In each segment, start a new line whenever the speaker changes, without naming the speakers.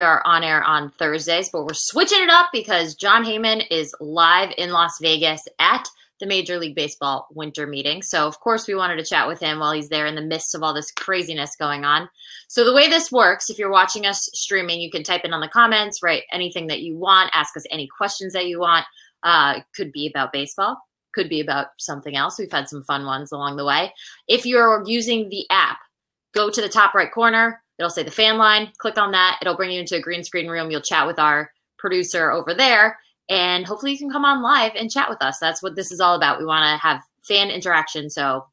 are on air on Thursdays, but we're switching it up because Jon Heyman is live in Las Vegas at the Major League Baseball winter meeting. So, of course, we wanted to chat with him while he's there in the midst of all this craziness going on. So the way this works, if you're watching us streaming, you can type in on the comments, write anything that you want, ask us any questions that you want. Could be about baseball, could be about something else. We've had some fun ones along the way. If you're using the app, go to the top right corner. It'll say the fan line. Click on that. It'll bring you into a green screen room. You'll chat with our producer over there. And hopefully you can come on live and chat with us. That's what this is all about. We want to have fan interaction. So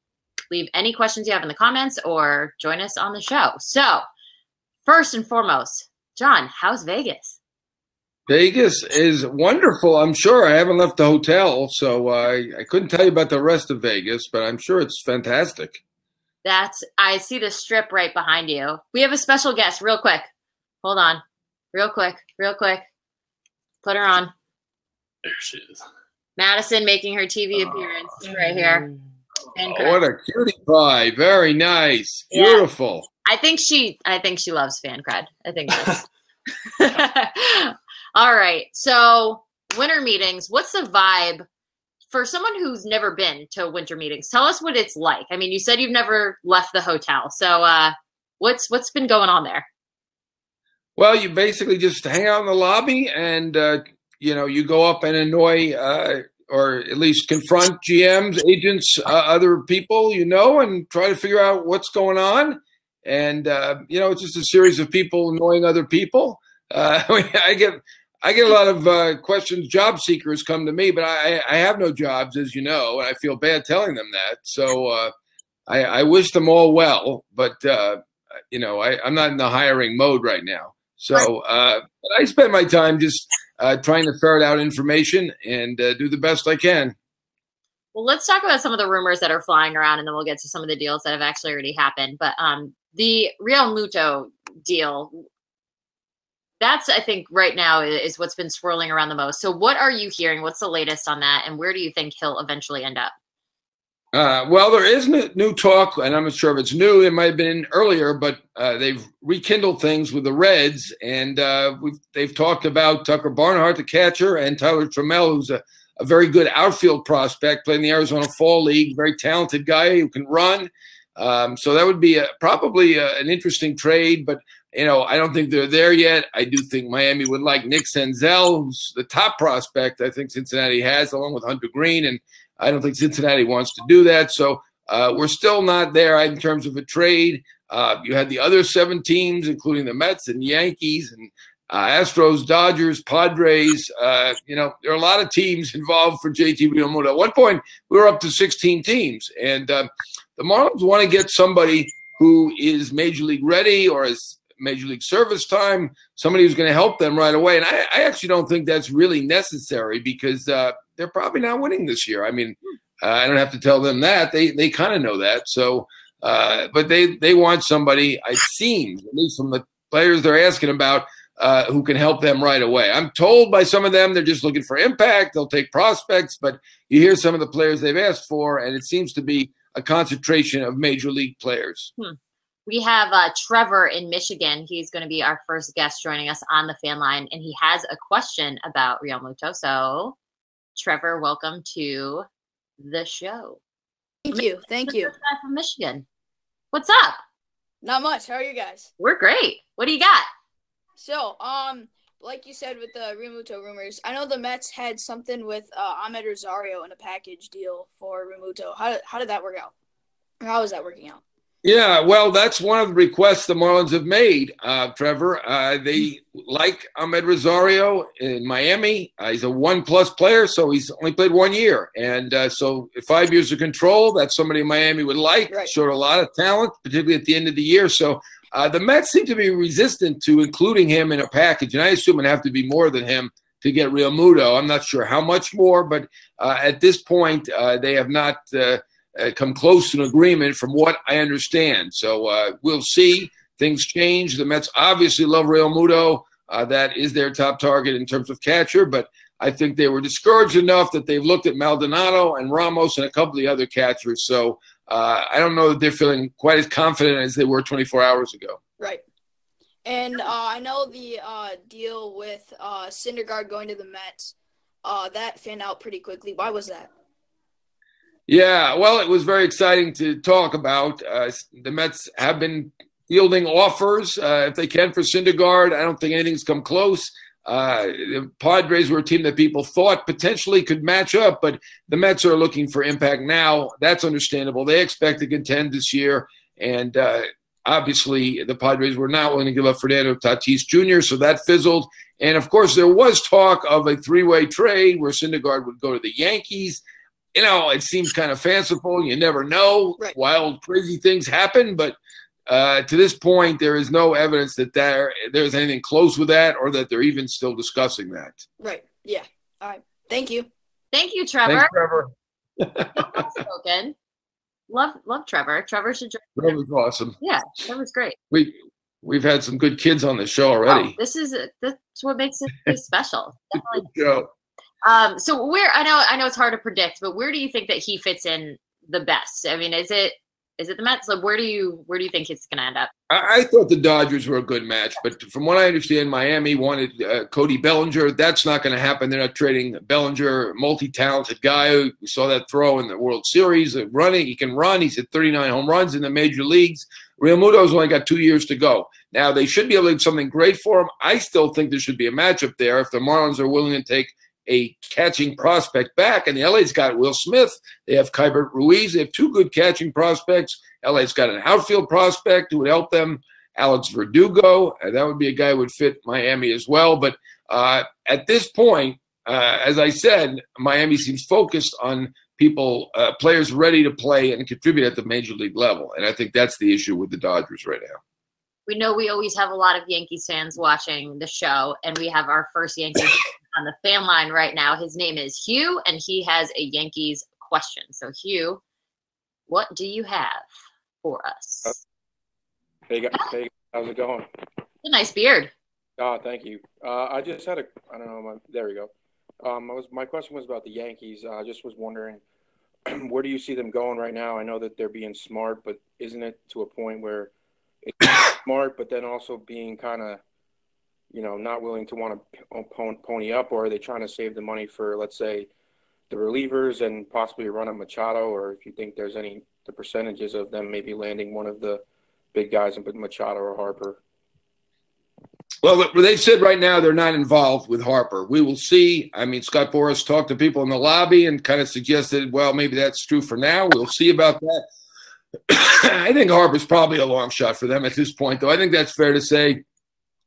leave any questions you have in the comments or join us on the show. So first and foremost, Jon, how's Vegas?
Vegas is wonderful. I'm sure. I haven't left the hotel, so I couldn't tell you about the rest of Vegas, but I'm sure it's fantastic.
I see the strip right behind you. We have a special guest real quick. Hold on. Real quick. Put her on.
There she is.
Madison making her TV appearance right here.
Oh, what a cutie pie. Very nice. Beautiful.
Yeah. I think she loves fan cred. I think that's all right. So winter meetings, what's the vibe for someone who's never been to winter meetings? Tell us what it's like. I mean, you said you've never left the hotel. So what's been going on there?
Well, you basically just hang out in the lobby and you go up and annoy or at least confront GMs, agents, other people, and try to figure out what's going on. And, it's just a series of people annoying other people. I get a lot of questions. Job seekers come to me, but I have no jobs, as you know, and I feel bad telling them that. So I wish them all well, but, I'm not in the hiring mode right now. So I spend my time just trying to ferret out information and do the best I can.
Well, let's talk about some of the rumors that are flying around, and then we'll get to some of the deals that have actually already happened. But the Real Muto deal, that's, I think, right now is what's been swirling around the most. So what are you hearing? What's the latest on that? And where do you think he'll eventually end up?
Well, there is new talk, and I'm not sure if it's new. It might have been earlier, but they've rekindled things with the Reds, and they've talked about Tucker Barnhart, the catcher, and Tyler Trammell, who's a very good outfield prospect, playing the Arizona Fall League, very talented guy who can run. So that would be probably an interesting trade, but I don't think they're there yet. I do think Miami would like Nick Senzel, who's the top prospect I think Cincinnati has, along with Hunter Green, and I don't think Cincinnati wants to do that. So we're still not there in terms of a trade. You had the other 7 teams, including the Mets and Yankees and Astros, Dodgers, Padres. There are a lot of teams involved for JT Realmuto. At one point, we were up to 16 teams. And the Marlins want to get somebody who is Major League ready or has Major League service time, somebody who's going to help them right away. And I actually don't think that's really necessary because they're probably not winning this year. I mean, I don't have to tell them that. They kind of know that. So, but they want somebody, it seems, at least from the players they're asking about, who can help them right away. I'm told by some of them they're just looking for impact. They'll take prospects, but you hear some of the players they've asked for, and it seems to be a concentration of major league players.
We have Trevor in Michigan. He's going to be our first guest joining us on the fan line, and he has a question about Real Muto. So, Trevor, welcome to the show.
Thank you.
From Michigan. What's up?
Not much. How are you guys?
We're great. What do you got?
So, like you said with the Real Muto rumors, I know the Mets had something with Ahmed Rosario in a package deal for Real Muto. How did that work out? Or how is that working out?
Yeah, well, that's one of the requests the Marlins have made, Trevor. They like Ahmed Rosario in Miami. He's a 1+ player, so he's only played 1 year. And so 5 years of control, that's somebody Miami would like.
Right.
Showed a lot of talent, particularly at the end of the year. So the Mets seem to be resistant to including him in a package, and I assume it'd have to be more than him to get Real Muto. I'm not sure how much more, but at this point, they have not come close to an agreement from what I understand. So we'll see. Things change. The Mets obviously love Real Muto. That is their top target in terms of catcher, but I think they were discouraged enough that they've looked at Maldonado and Ramos and a couple of the other catchers. So I don't know that they're feeling quite as confident as they were 24 hours ago.
Right. And I know the deal with Syndergaard going to the Mets, that fanned out pretty quickly. Why was that?
Yeah, well, it was very exciting to talk about. The Mets have been fielding offers if they can for Syndergaard. I don't think anything's come close. The Padres were a team that people thought potentially could match up, but the Mets are looking for impact now. That's understandable. They expect to contend this year, and obviously the Padres were not willing to give up Fernando Tatis Jr., so that fizzled. And, of course, there was talk of a three-way trade where Syndergaard would go to the Yankees. You know, it seems kind of fanciful. You never know.
Right.
Wild, crazy things happen, but to this point, there is no evidence that there's anything close with that or that they're even still discussing that.
Right. Yeah. All right. Thank you.
Thank you, Trevor.
Thanks, Trevor.
Spoken. Love Trevor. Trevor should join.
That was awesome.
Yeah, that was great.
We've had some good kids on the show already.
Oh, that's what makes it special. Definitely.
Joe.
So where I know it's hard to predict, but where do you think that he fits in the best? I mean, is it the Mets? Like, where do you think it's going to end up?
I thought the Dodgers were a good match, but from what I understand, Miami wanted Cody Bellinger. That's not going to happen. They're not trading Bellinger, multi-talented guy. We saw that throw in the World Series. Running, he can run. He's hit 39 home runs in the major leagues. Realmuto's only got 2 years to go. Now, they should be able to do something great for him. I still think there should be a matchup there if the Marlins are willing to take a catching prospect back. And the LA's got Will Smith. They have Keibert Ruiz. They have two good catching prospects. LA's got an outfield prospect who would help them, Alex Verdugo. That would be a guy who would fit Miami as well. But at this point, as I said, Miami seems focused on players ready to play and contribute at the major league level. And I think that's the issue with the Dodgers right now.
We know we always have a lot of Yankees fans watching the show, and we have our first Yankees on the fan line right now. His name is Hugh, and he has a Yankees question. So, Hugh, what do you have for us?
Hey, how's it going?
A nice beard.
Oh, thank you. I just had there we go. My question was about the Yankees. I just was wondering, where do you see them going right now? I know that they're being smart, but isn't it to a point where it's smart, but then also being kind of, not willing to want to pony up, or are they trying to save the money for, let's say, the relievers and possibly run at Machado, or if you think there's the percentages of them maybe landing one of the big guys and put Machado or Harper?
Well, they've said right now they're not involved with Harper. We will see. I mean, Scott Boras talked to people in the lobby and kind of suggested, well, maybe that's true for now. We'll see about that. I think Harper's probably a long shot for them at this point, though. I think that's fair to say.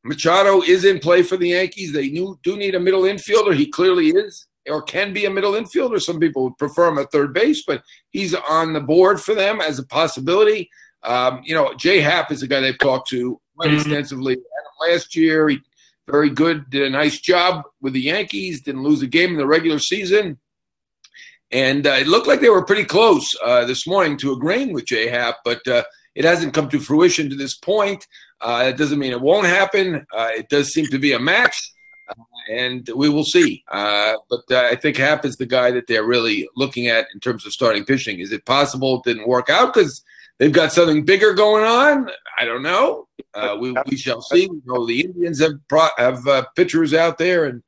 Machado is in play for the Yankees. They do need a middle infielder. He clearly is or can be a middle infielder. Some people would prefer him at third base, but he's on the board for them as a possibility. Jay Happ is a guy they've talked to quite extensively. Last year, he very good, did a nice job with the Yankees, didn't lose a game in the regular season. And it looked like they were pretty close this morning to agreeing with Jay Happ, but it hasn't come to fruition to this point. That doesn't mean it won't happen. It does seem to be a match, and we will see. But I think Happ is the guy that they're really looking at in terms of starting pitching. Is it possible it didn't work out because they've got something bigger going on? I don't know. We shall see. We know the Indians have pitchers out there, and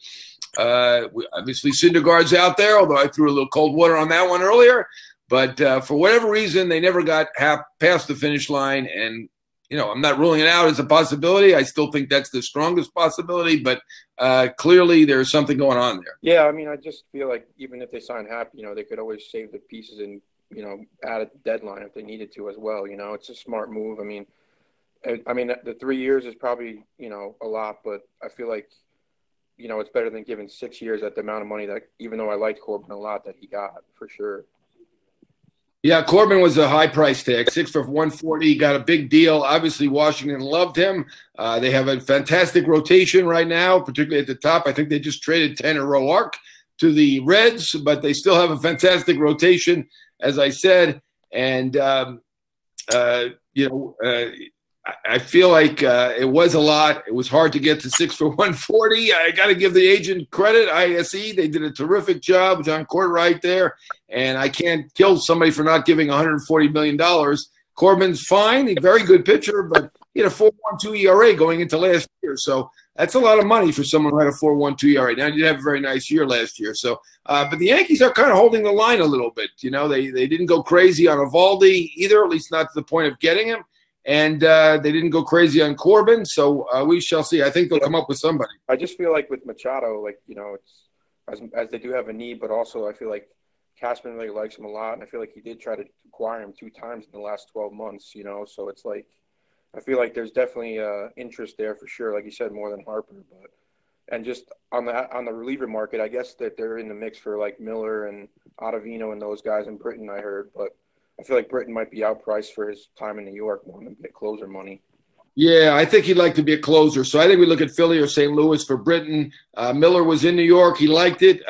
obviously Syndergaard's out there, although I threw a little cold water on that one earlier. But for whatever reason, they never got past the finish line. And, I'm not ruling it out as a possibility. I still think that's the strongest possibility. But clearly there's something going on there.
Yeah, I mean, I just feel like even if they sign Happ, they could always save the pieces and, add a deadline if they needed to as well. It's a smart move. I mean, the 3 years is probably, a lot. But I feel like, it's better than giving 6 years at the amount of money that, even though I liked Corbin a lot, that he got for sure.
Yeah, Corbin was a high price tag, 6 for $140. He got a big deal. Obviously, Washington loved him. They have a fantastic rotation right now, particularly at the top. I think they just traded Tanner Roark to the Reds, but they still have a fantastic rotation, as I said. And, I feel like it was a lot. It was hard to get to 6 for $140. I got to give the agent credit, ISE. They did a terrific job. John Courtwright there. And I can't kill somebody for not giving $140 million. Corbin's fine. He's a very good pitcher, but He had a 4.12 ERA going into last year. So that's a lot of money for someone who had a 4.12 ERA. Now, he did have a very nice year last year. So, but the Yankees are kind of holding the line a little bit. You know, they didn't go crazy on Eovaldi either, at least not to the point of getting him. And they didn't go crazy on Corbin. So we shall see. I think they'll come up with somebody.
I just feel like with Machado, like, you know, it's as they do have a need, but also I feel like Cashman really likes him a lot. And I feel like he did try to acquire him 2 times in the last 12 months, you know. So it's like, I feel like there's definitely interest there for sure, like you said, more than Harper. But and just on the reliever market, I guess that they're in the mix for like Miller and Ottavino and those guys in Britain, I heard. But I feel like Britain might be outpriced for his time in New York more than get closer money.
Yeah, I think he'd like to be a closer. So I think we look at Philly or St. Louis for Britain. Miller was in New York. He liked it.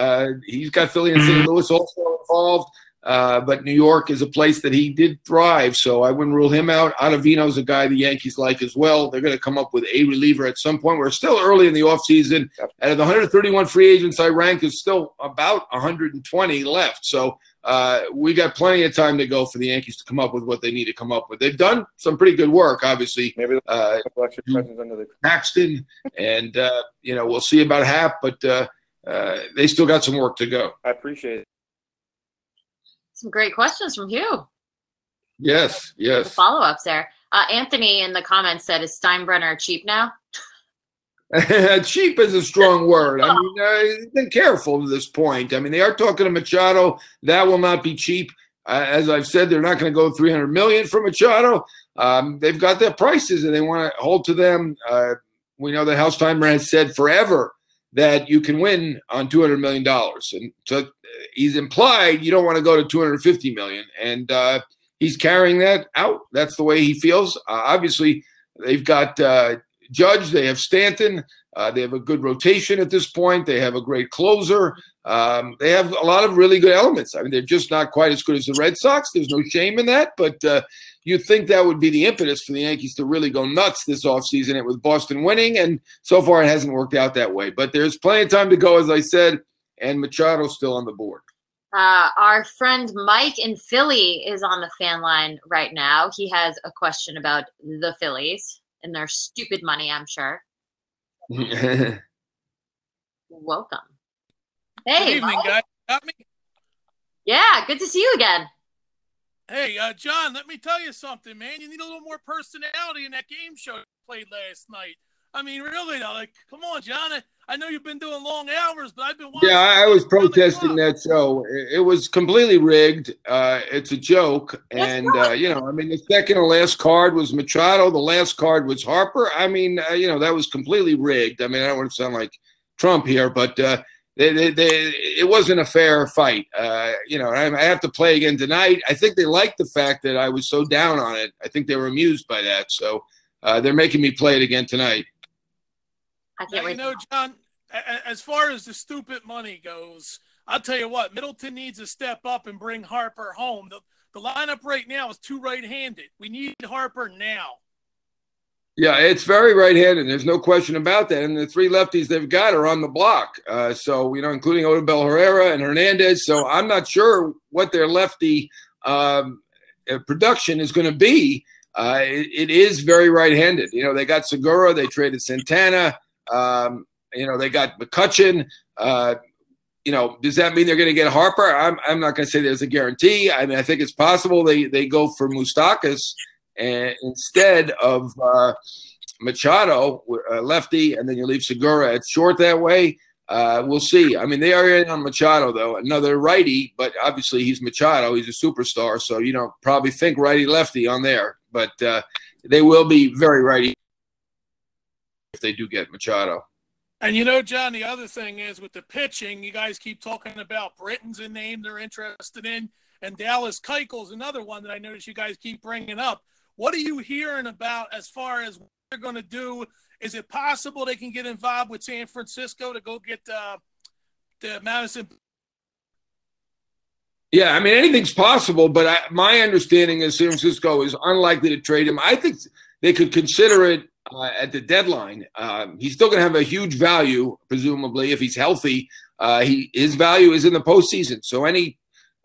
He's got Philly and St. Louis also involved. But New York is a place that he did thrive, so I wouldn't rule him out. Ottavino's a guy the Yankees like as well. They're going to come up with a reliever at some point. We're still early in the offseason. Out of the 131 free agents I ranked, there's still about 120 left. So we got plenty of time to go for the Yankees to come up with what they need to come up with. They've done some pretty good work, obviously.
Maybe a couple extra presents under the
Paxton, and you know, we'll see about Happ, but they still got some work to go.
I appreciate it.
Some great questions from Hugh.
Yes.
The follow-ups there. Anthony in the comments said, is Steinbrenner cheap now?
Cheap is a strong word. I mean, been careful to this point. I mean, they are talking to Machado. That will not be cheap. As I've said, they're not going to go $300 million for Machado. They've got their prices, and they want to hold to them. We know that Hal Steinbrenner has said forever that you can win on $200 million. And so he's implied you don't want to go to $250 million. And he's carrying that out. That's the way he feels. Obviously, they've got Judge. They have Stanton. They have a good rotation at this point. They have a great closer. They have a lot of really good elements. I mean, they're just not quite as good as the Red Sox. There's no shame in that. But you'd think that would be the impetus for the Yankees to really go nuts this offseason, and with Boston winning. And so far, it hasn't worked out that way. But there's plenty of time to go, as I said, and Machado's still on the board.
Our friend Mike in Philly is on the fan line right now. He has a question about the Phillies and their stupid money, I'm sure. Welcome. Hey,
good evening,
Mike.
guys. Got me?
Yeah, good to see you again.
Hey, John, let me tell you something, man. You need a little more personality in that game show you played last night. I mean, really, though, like, come on, John. I know you've been doing long hours, but I've been watching.
Yeah, I was protesting that show. It was completely rigged. It's a joke. And, you know, I mean, the second to last card was Machado. The last card was Harper. I mean, you know, that was completely rigged. I mean, I don't want to sound like Trump here, but it wasn't a fair fight. You know, I have to play again tonight. I think they liked the fact that I was so down on it. I think they were amused by that. So they're making me play it again tonight.
I can't wait.
You know, John, as far as the stupid money goes, I'll tell you what, Middleton needs to step up and bring Harper home. The lineup right now is too right-handed. We need Harper now.
Yeah, it's very right-handed. There's no question about that. And the 3 lefties they've got are on the block. So, you know, including Odubel Herrera and Hernandez. So I'm not sure what their lefty production is going to be. It is very right-handed. You know, they got Segura. They traded Santana. You know, they got McCutchen. You know, does that mean they're going to get Harper? I'm not going to say there's a guarantee. I mean, I think it's possible they go for Moustakas instead of Machado, lefty, and then you leave Segura at short that way. We'll see. I mean, they are in on Machado, though, another righty, but obviously he's Machado. He's a superstar, so you don't probably think righty-lefty on there. But they will be very righty if they do get Machado.
And, you know, John, the other thing is with the pitching, you guys keep talking about Britton's a name they're interested in, and Dallas Keuchel's another one that I notice you guys keep bringing up. What are you hearing about as far as what they're going to do? Is it possible they can get involved with San Francisco to go get the Madison?
Yeah, I mean, anything's possible, but my understanding is San Francisco is unlikely to trade him. I think they could consider it at the deadline. He's still going to have a huge value, presumably, if he's healthy. His value is in the postseason. So any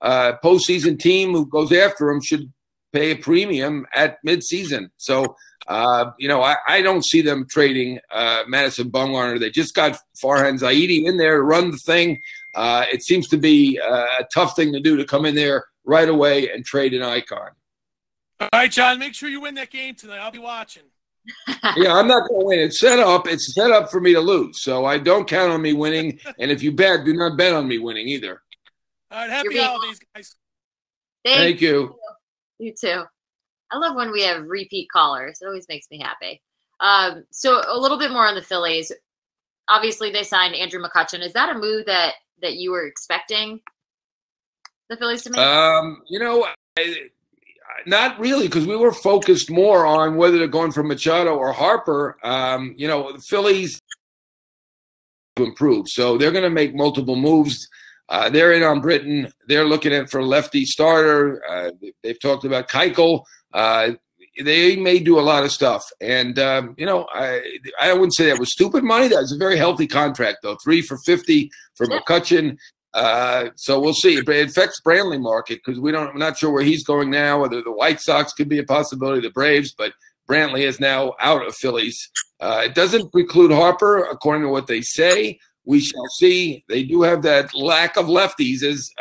postseason team who goes after him should pay a premium at midseason. So, I don't see them trading Madison Bumgarner. They just got Farhan Zaidi in there to run the thing. It seems to be a tough thing to do, to come in there right away and trade an icon.
All right, John, make sure you win that game tonight. I'll be watching.
Yeah, I'm not going to win. It's set up for me to lose. So I don't count on me winning. And if you bet, do not bet on me winning either.
All right, happy holidays, guys.
Thank you.
You too. I love when we have repeat callers. It always makes me happy. So a little bit more on the Phillies. Obviously, they signed Andrew McCutchen. Is that a move that you were expecting the Phillies to make?
Not really, because we were focused more on whether they're going for Machado or Harper. The Phillies to improve, so they're going to make multiple moves. They're in on Britton. They're looking at for a lefty starter. They've talked about Keuchel. They may do a lot of stuff, and I wouldn't say that was stupid money. That was a very healthy contract, though. 3 for $50 for McCutchen. So we'll see. But it affects Brantley market because we're not sure where he's going now. Whether the White Sox could be a possibility, the Braves, but Brantley is now out of Phillies. It doesn't preclude Harper, according to what they say. We shall see. They do have that lack of lefties, as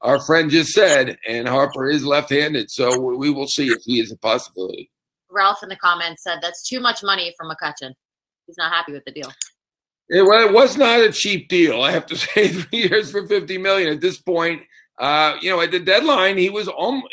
our friend just said, and Harper is left-handed, so we will see if he is a possibility.
Ralph in the comments said that's too much money for McCutchen. He's not happy with the deal.
It was not a cheap deal, I have to say. 3 years for $50 million at this point. At the deadline, he was almost.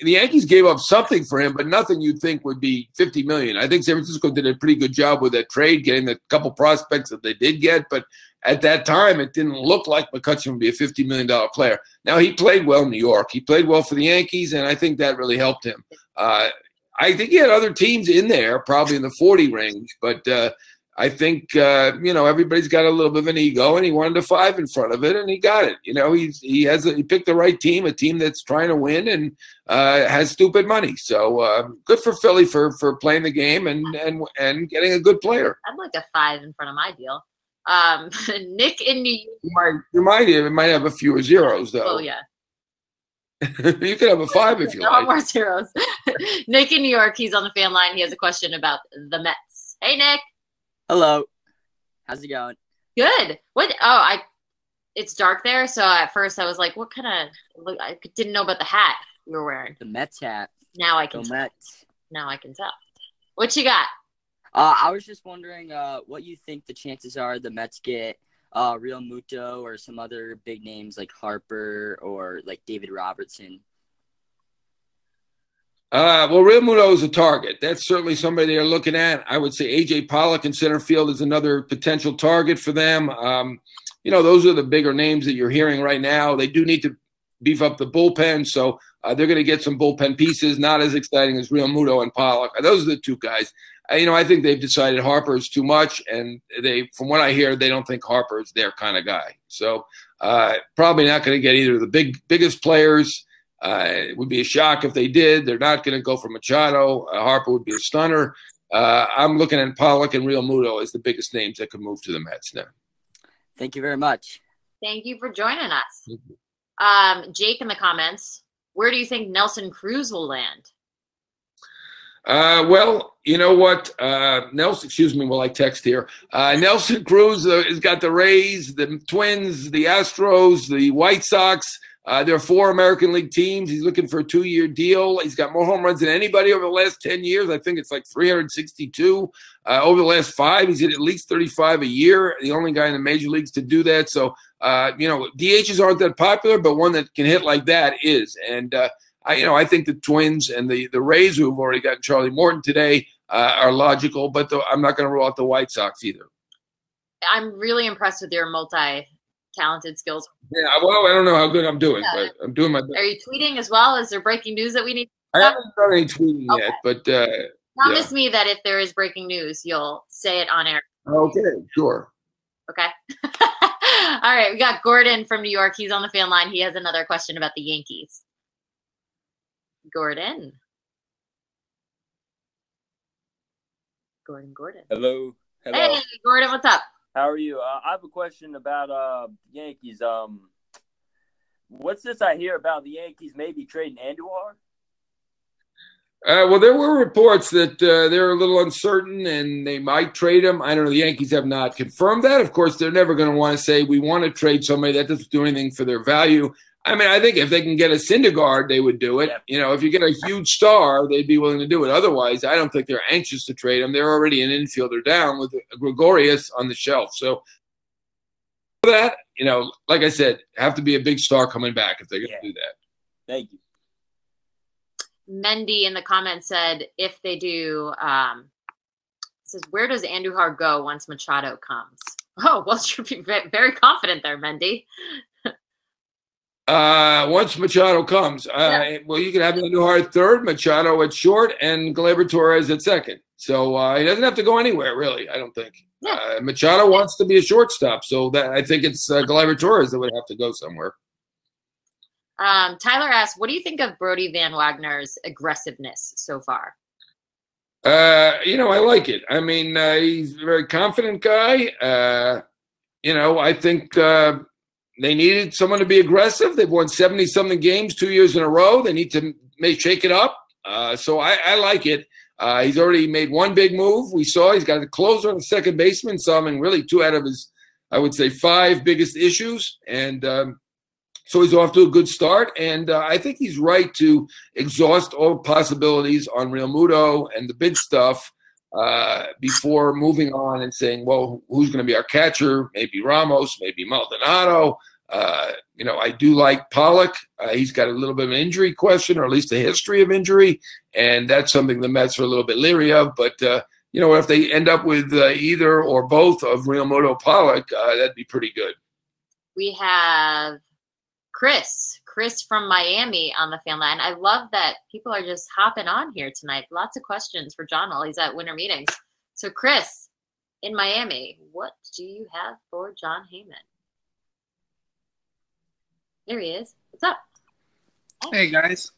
The Yankees gave up something for him, but nothing you'd think would be $50 million. I think San Francisco did a pretty good job with that trade, getting the couple prospects that they did get. But at that time, it didn't look like McCutchen would be a $50 million player. Now, he played well in New York. He played well for the Yankees, and I think that really helped him. I think he had other teams in there, probably in the 40 range, but I think, everybody's got a little bit of an ego, and he wanted a 5 in front of it, and he got it. He picked the right team, a team that's trying to win and has stupid money. So good for Philly for playing the game and getting a good player.
I'd like a 5 in front of my deal. Nick in New York.
You might have a fewer zeros, though.
Oh, yeah.
You could have a 5 if you like.
More zeros. Nick in New York, he's on the fan line. He has a question about the Mets. Hey, Nick.
Hello. How's it going?
Good. What? Oh, it's dark there, so at first I was like, what kind of – I didn't know about the hat you were wearing.
The Mets hat.
Now I can tell.
Mets.
Now I can tell. What you got?
I was just wondering what you think the chances are the Mets get Real Muto or some other big names like Harper or like David Robertson.
Real Muto is a target. That's certainly somebody they're looking at. I would say A.J. Pollock in center field is another potential target for them. Those are the bigger names that you're hearing right now. They do need to beef up the bullpen, so they're going to get some bullpen pieces, not as exciting as Real Muto and Pollock. Those are the two guys. I think they've decided Harper is too much, and from what I hear, they don't think Harper is their kind of guy. So probably not going to get either of the biggest players. It would be a shock if they did. They're not going to go for Machado. Harper would be a stunner. I'm looking at Pollock and Real Muto as the biggest names that could move to the Mets now.
Thank you very much.
Thank you for joining us. Jake in the comments, where do you think Nelson Cruz will land?
You know what? Nelson, excuse me while I text here. Nelson Cruz has got the Rays, the Twins, the Astros, the White Sox. There are 4 American League teams. He's looking for a 2-year deal. He's got more home runs than anybody over the last 10 years. I think it's like 362. Over the last 5, he's hit at least 35 a year. The only guy in the major leagues to do that. So, DHs aren't that popular, but one that can hit like that is. And, I think the Twins and the Rays, who have already gotten Charlie Morton today, are logical, but I'm not going to rule out the White Sox either.
I'm really impressed with your multi-talented skills.
Yeah, well, I don't know how good I'm doing, but I'm doing my best.
Are you tweeting as well? Is there breaking news that we need?
I haven't done any tweeting yet, but
promise me that if there is breaking news, you'll say it on air.
Okay, sure.
Okay. All right, we got Gordon from New York. He's on the fan line. He has another question about the Yankees. Gordon.
Hello.
Hey, Gordon, what's up?
How are you? I have a question about Yankees. What's this I hear about the Yankees maybe trading Andujar?
Well, there were reports that they're a little uncertain and they might trade him. I don't know. The Yankees have not confirmed that. Of course, they're never going to want to say we want to trade somebody that doesn't do anything for their value. I mean, I think if they can get a Syndergaard, they would do it.
Yeah.
You know, if you get a huge star, they'd be willing to do it. Otherwise, I don't think they're anxious to trade him. They're already an infielder down with Gregorius on the shelf. So that, you know, like I said, have to be a big star coming back if they're going to do that.
Thank you.
Mendy in the comments said if they do, says where does Andujar go once Machado comes? Oh, well, you're very confident there, Mendy.
Once Machado comes, well, you can have Andujar at third, Machado at short, and Gleyber Torres at second. So he doesn't have to go anywhere, really. I don't think.
Yeah.
Machado wants to be a shortstop, so that I think it's Gleyber Torres that would have to go somewhere.
Tyler asked, what do you think of Brody Van Wagner's aggressiveness so far?
You know, I like it. I mean, he's a very confident guy. You know, I think they needed someone to be aggressive. They've won 70-something games 2 years in a row. They need to shake it up. So I like it. He's already made one big move. We saw he's got a closer and a second baseman, solving really 2 out of his, I would say, 5 biggest issues. And so he's off to a good start, and I think he's right to exhaust all possibilities on Real Muto and the big stuff before moving on and saying, well, who's going to be our catcher? Maybe Ramos, maybe Maldonado. You know, I do like Pollock. He's got a little bit of an injury question, or at least a history of injury, and that's something the Mets are a little bit leery of. But, you know, if they end up with either or both of Real Muto Pollock, that'd be pretty good.
We have Chris from Miami on the fan line. I love that people are just hopping on here tonight. Lots of questions for John while he's at winter meetings. So Chris in Miami, what do you have for Jon Heyman? There he is. What's up?
Hey guys.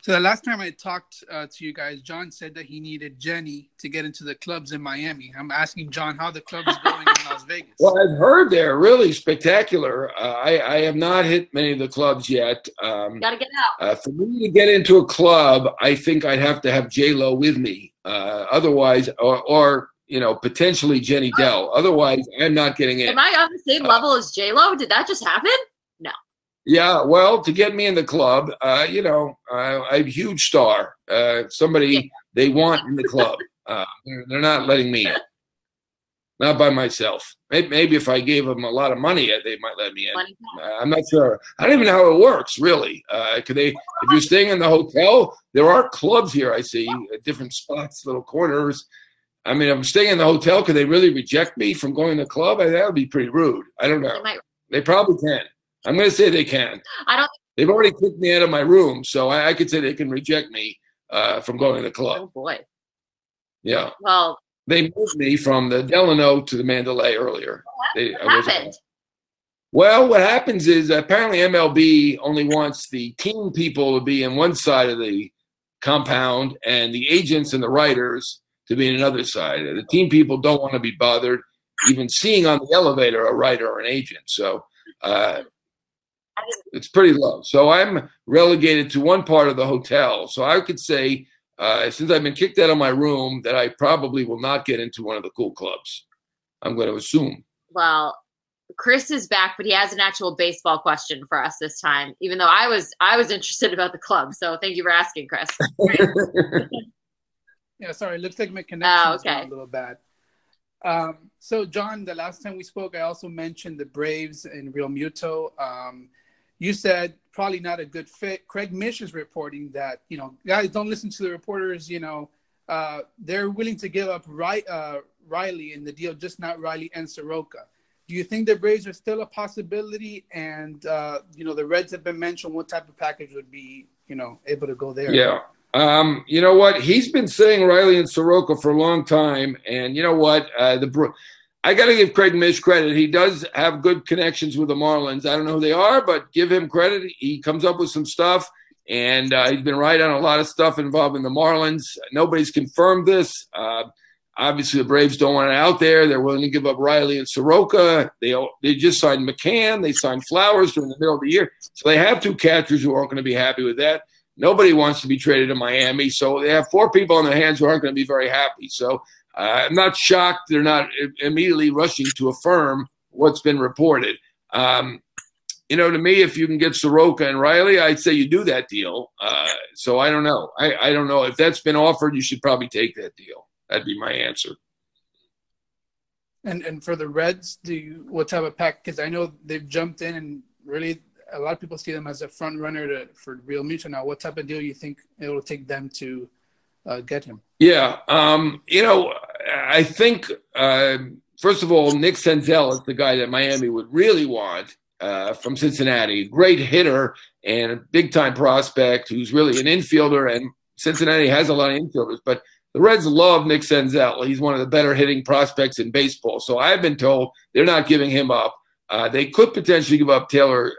So the last time I talked to you guys, John said that he needed Jenny to get into the clubs in Miami. I'm asking John how the club is going in Las Vegas.
Well, I've heard they're really spectacular. I have not hit many of the clubs yet.
Gotta get out.
For me to get into a club, I think I'd have to have J-Lo with me. Otherwise, or you know, potentially Jenny Dell. Otherwise, I'm not getting in.
Am I on the same level as J-Lo? Did that just happen? No.
Yeah, well, to get me in the club, you know, I'm a huge star. Somebody they want in the club. They're not letting me in. Not by myself. Maybe if I gave them a lot of money, they might let me in. I'm not sure. I don't even know how it works, really. Could they? If you're staying in the hotel, there are clubs here. I see at different spots, little corners. I mean, if I'm staying in the hotel, could they really reject me from going to the club? That would be pretty rude. I don't know. They probably can. I'm going to say they can. They've already kicked me out of my room, so I could say they can reject me from going to the club.
Oh, boy.
Yeah.
Well,
they moved me from the Delano to the Mandalay earlier.
What happened?
Well, what happens is apparently MLB only wants the team people to be in one side of the compound and the agents and the writers to be in another side. The team people don't want to be bothered even seeing on the elevator a writer or an agent. So it's pretty low. So I'm relegated to one part of the hotel. So I could say, since I've been kicked out of my room, that I probably will not get into one of the cool clubs. I'm going to assume.
Well, Chris is back, but he has an actual baseball question for us this time, even though I was interested about the club. So thank you for asking, Chris.
Yeah, sorry. Looks like my connection is a little bad. So, John, the last time we spoke, I also mentioned the Braves and Real Muto. You said probably not a good fit. Craig Mish is reporting that, you know, guys, don't listen to the reporters. You know, they're willing to give up Riley in the deal, just not Riley and Soroka. Do you think the Braves are still a possibility? And, you know, the Reds have been mentioned. What type of package would be, you know, able to go there?
Yeah. You know what? He's been saying Riley and Soroka for a long time. And you know what? I got to give Craig Mish credit. He does have good connections with the Marlins. I don't know who they are, but give him credit. He comes up with some stuff, and he's been right on a lot of stuff involving the Marlins. Nobody's confirmed this. Obviously, the Braves don't want it out there. They're willing to give up Riley and Soroka. They just signed McCann. They signed Flowers during the middle of the year. So they have 2 catchers who aren't going to be happy with that. Nobody wants to be traded to Miami. So they have 4 people on their hands who aren't going to be very happy. So I'm not shocked they're not immediately rushing to affirm what's been reported. To me, if you can get Soroka and Riley, I'd say you do that deal. So I don't know. I don't know. If that's been offered, you should probably take that deal. That'd be my answer.
And for the Reds, what type of pack? Because I know they've jumped in and really a lot of people see them as a front runner for Real Muto now. What type of deal you think it will take them to get him?
Yeah, I think first of all, Nick Senzel is the guy that Miami would really want from Cincinnati. Great hitter and a big-time prospect who's really an infielder, and Cincinnati has a lot of infielders. But the Reds love Nick Senzel. He's one of the better hitting prospects in baseball. So I've been told they're not giving him up. They could potentially give up Taylor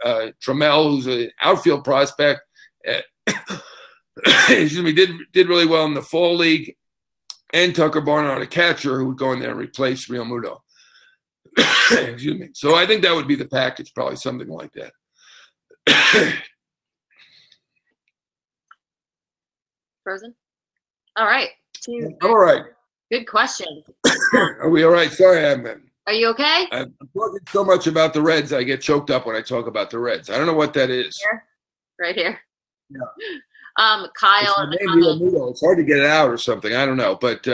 Trammell, who's an outfield prospect. Excuse me, did really well in the fall league, and Tucker Barnhart, a catcher, who would go in there and replace Real Muto. Excuse me. So I think that would be the package, probably something like that.
Frozen? All right.
All right.
Good question.
Are we all right? Sorry,
Are you okay?
I'm talking so much about the Reds, I get choked up when I talk about the Reds. I don't know what that is.
Right here.
Yeah.
Kyle.
It's hard to get it out or something. I don't know. But,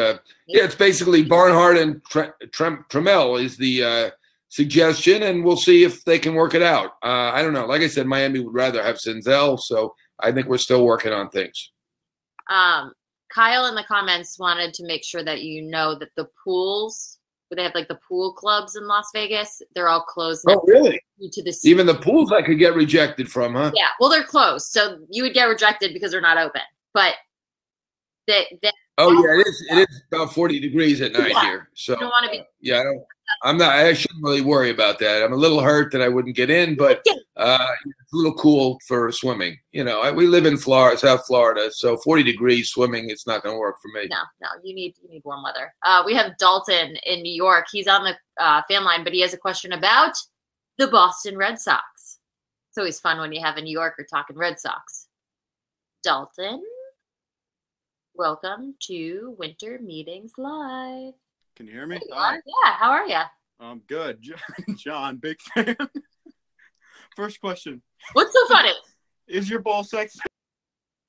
it's basically Barnhart and Trammell is the suggestion, and we'll see if they can work it out. I don't know. Like I said, Miami would rather have Senzel, so I think we're still working on things.
Kyle in the comments wanted to make sure that you know that the pools, where they have like the pool clubs in Las Vegas, they're all closed.
Oh, really?
To the
even the pools I could get rejected from, huh?
Yeah, well, they're closed, so you would get rejected because they're not open. But
it is about 40 degrees at night here. So
you don't want to be.
I shouldn't really worry about that. I'm a little hurt that I wouldn't get in, but it's a little cool for swimming. We live in Florida, South Florida, so 40 degrees swimming, it's not going to work for me.
No, you need warm weather. We have Dalton in New York. He's on the fan line, but he has a question about the Boston Red Sox. It's always fun when you have a New Yorker talking Red Sox. Dalton, welcome to Winter Meetings Live.
Can you hear me?
Hi. Yeah, how are you?
I'm good. John, big fan. First question.
What's so funny?
Is your ball sexy?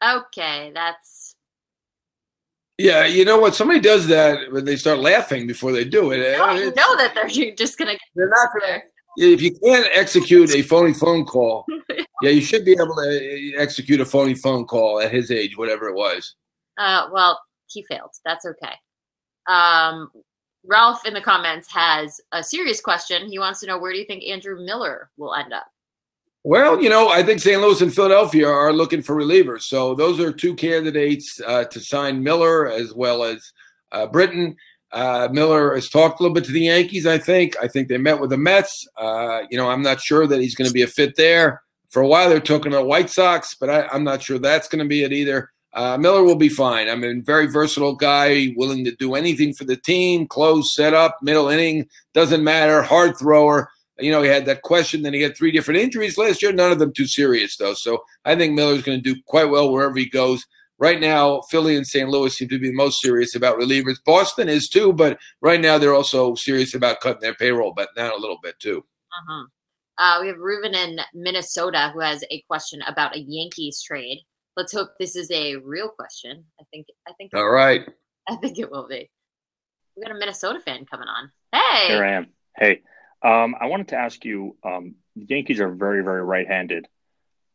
Okay, that's...
Yeah, you know what? Somebody does that when they start laughing before they do it.
You know that they're just going to...
They're not going to... If you can't execute a phony phone call, you should be able to execute a phony phone call at his age, whatever it was.
Well, he failed. That's okay. Ralph in the comments has a serious question. He wants to know, where do you think Andrew Miller will end up?
Well, I think St. Louis and Philadelphia are looking for relievers. So those are 2 candidates to sign Miller as well as Britton. Miller has talked a little bit to the Yankees, I think. I think they met with the Mets. I'm not sure that he's going to be a fit there. For a while, they're talking about White Sox, but I'm not sure that's going to be it either. Miller will be fine. I mean, very versatile guy, willing to do anything for the team, close, set up, middle inning, doesn't matter, hard thrower. He had that question, then he had 3 different injuries last year, none of them too serious, though. So I think Miller's going to do quite well wherever he goes. Right now, Philly and St. Louis seem to be the most serious about relievers. Boston is too, but right now they're also serious about cutting their payroll, but now a little bit too.
We have Ruben in Minnesota who has a question about a Yankees trade. Let's hope this is a real question. I think.
All right.
I think it will be. We got a Minnesota fan coming on. Hey.
Here I am. Hey, I wanted to ask you. The Yankees are very, very right-handed.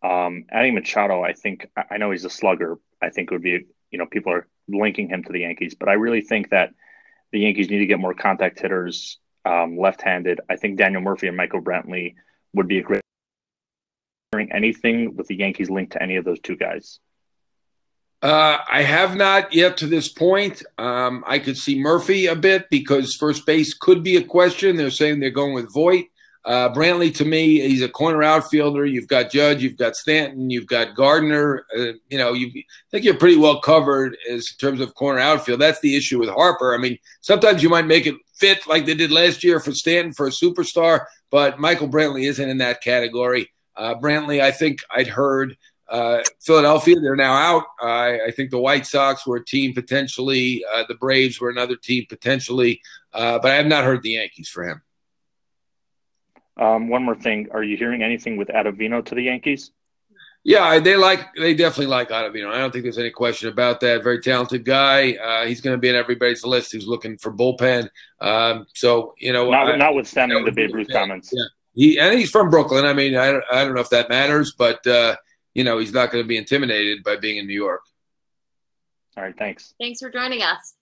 Adding Machado, I know he's a slugger. I think would be, people are linking him to the Yankees, but I really think that the Yankees need to get more contact hitters, left-handed. I think Daniel Murphy and Michael Brantley would be a great. Anything with the Yankees linked to any of those 2 guys?
I have not yet to this point. I could see Murphy a bit because first base could be a question. They're saying they're going with Voit. Brantley, to me, he's a corner outfielder. You've got Judge, you've got Stanton, you've got Gardner. You think you're pretty well covered in terms of corner outfield. That's the issue with Harper. I mean, sometimes you might make it fit like they did last year for Stanton for a superstar, but Michael Brantley isn't in that category. Brantley, I think I'd heard Philadelphia, they're now out. I think the White Sox were a team potentially. The Braves were another team potentially. But I have not heard the Yankees for him.
One more thing. Are you hearing anything with Ottavino to the Yankees?
Yeah, they definitely like Ottavino. I don't think there's any question about that. Very talented guy. He's going to be on everybody's list who's looking for bullpen. So,
notwithstanding the Babe Ruth comments.
Yeah. He's from Brooklyn. I mean, I don't know if that matters, but he's not going to be intimidated by being in New York.
All right, thanks.
Thanks for joining us.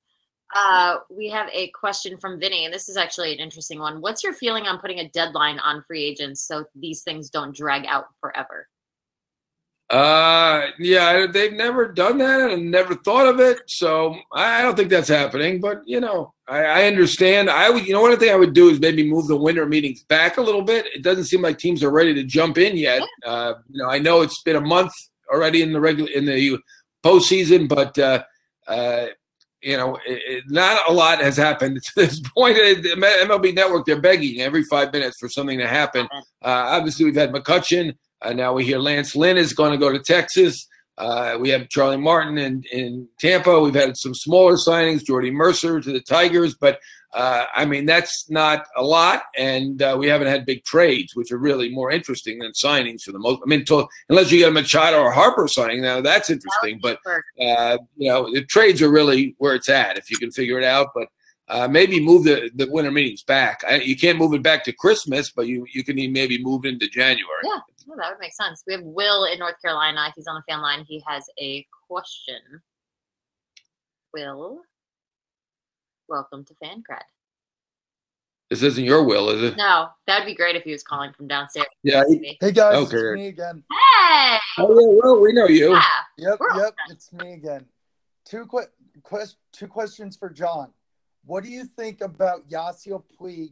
We have a question from Vinny, and this is actually an interesting one. What's your feeling on putting a deadline on free agents so these things don't drag out forever?
Yeah, they've never done that and never thought of it. So I don't think that's happening, but I understand. One thing I would do is maybe move the winter meetings back a little bit. It doesn't seem like teams are ready to jump in yet. I know it's been a month already in the postseason, but not a lot has happened to this point. The MLB Network, they're begging every 5 minutes for something to happen. Obviously, we've had McCutchen. Now we hear Lance Lynn is going to go to Texas. We have Charlie Martin in Tampa. We've had some smaller signings, Jordy Mercer to the Tigers. But, that's not a lot. And we haven't had big trades, which are really more interesting than signings for the most. Unless you get a Machado or Harper signing, now that's interesting. But, the trades are really where it's at, if you can figure it out. But maybe move the winter meetings back. You can't move it back to Christmas, but you can maybe move into January.
Yeah. Well, that would make sense. We have Will in North Carolina. He's on the fan line. He has a question. Will, welcome to FanCred.
This isn't your Will, is it?
No, that would be great if he was calling from downstairs.
Yeah.
Hey guys,
okay.
It's me again.
Hey.
Oh, yeah, well, we know you.
Yeah.
Yep, it's me again. Two questions for John. What do you think about Yasiel Puig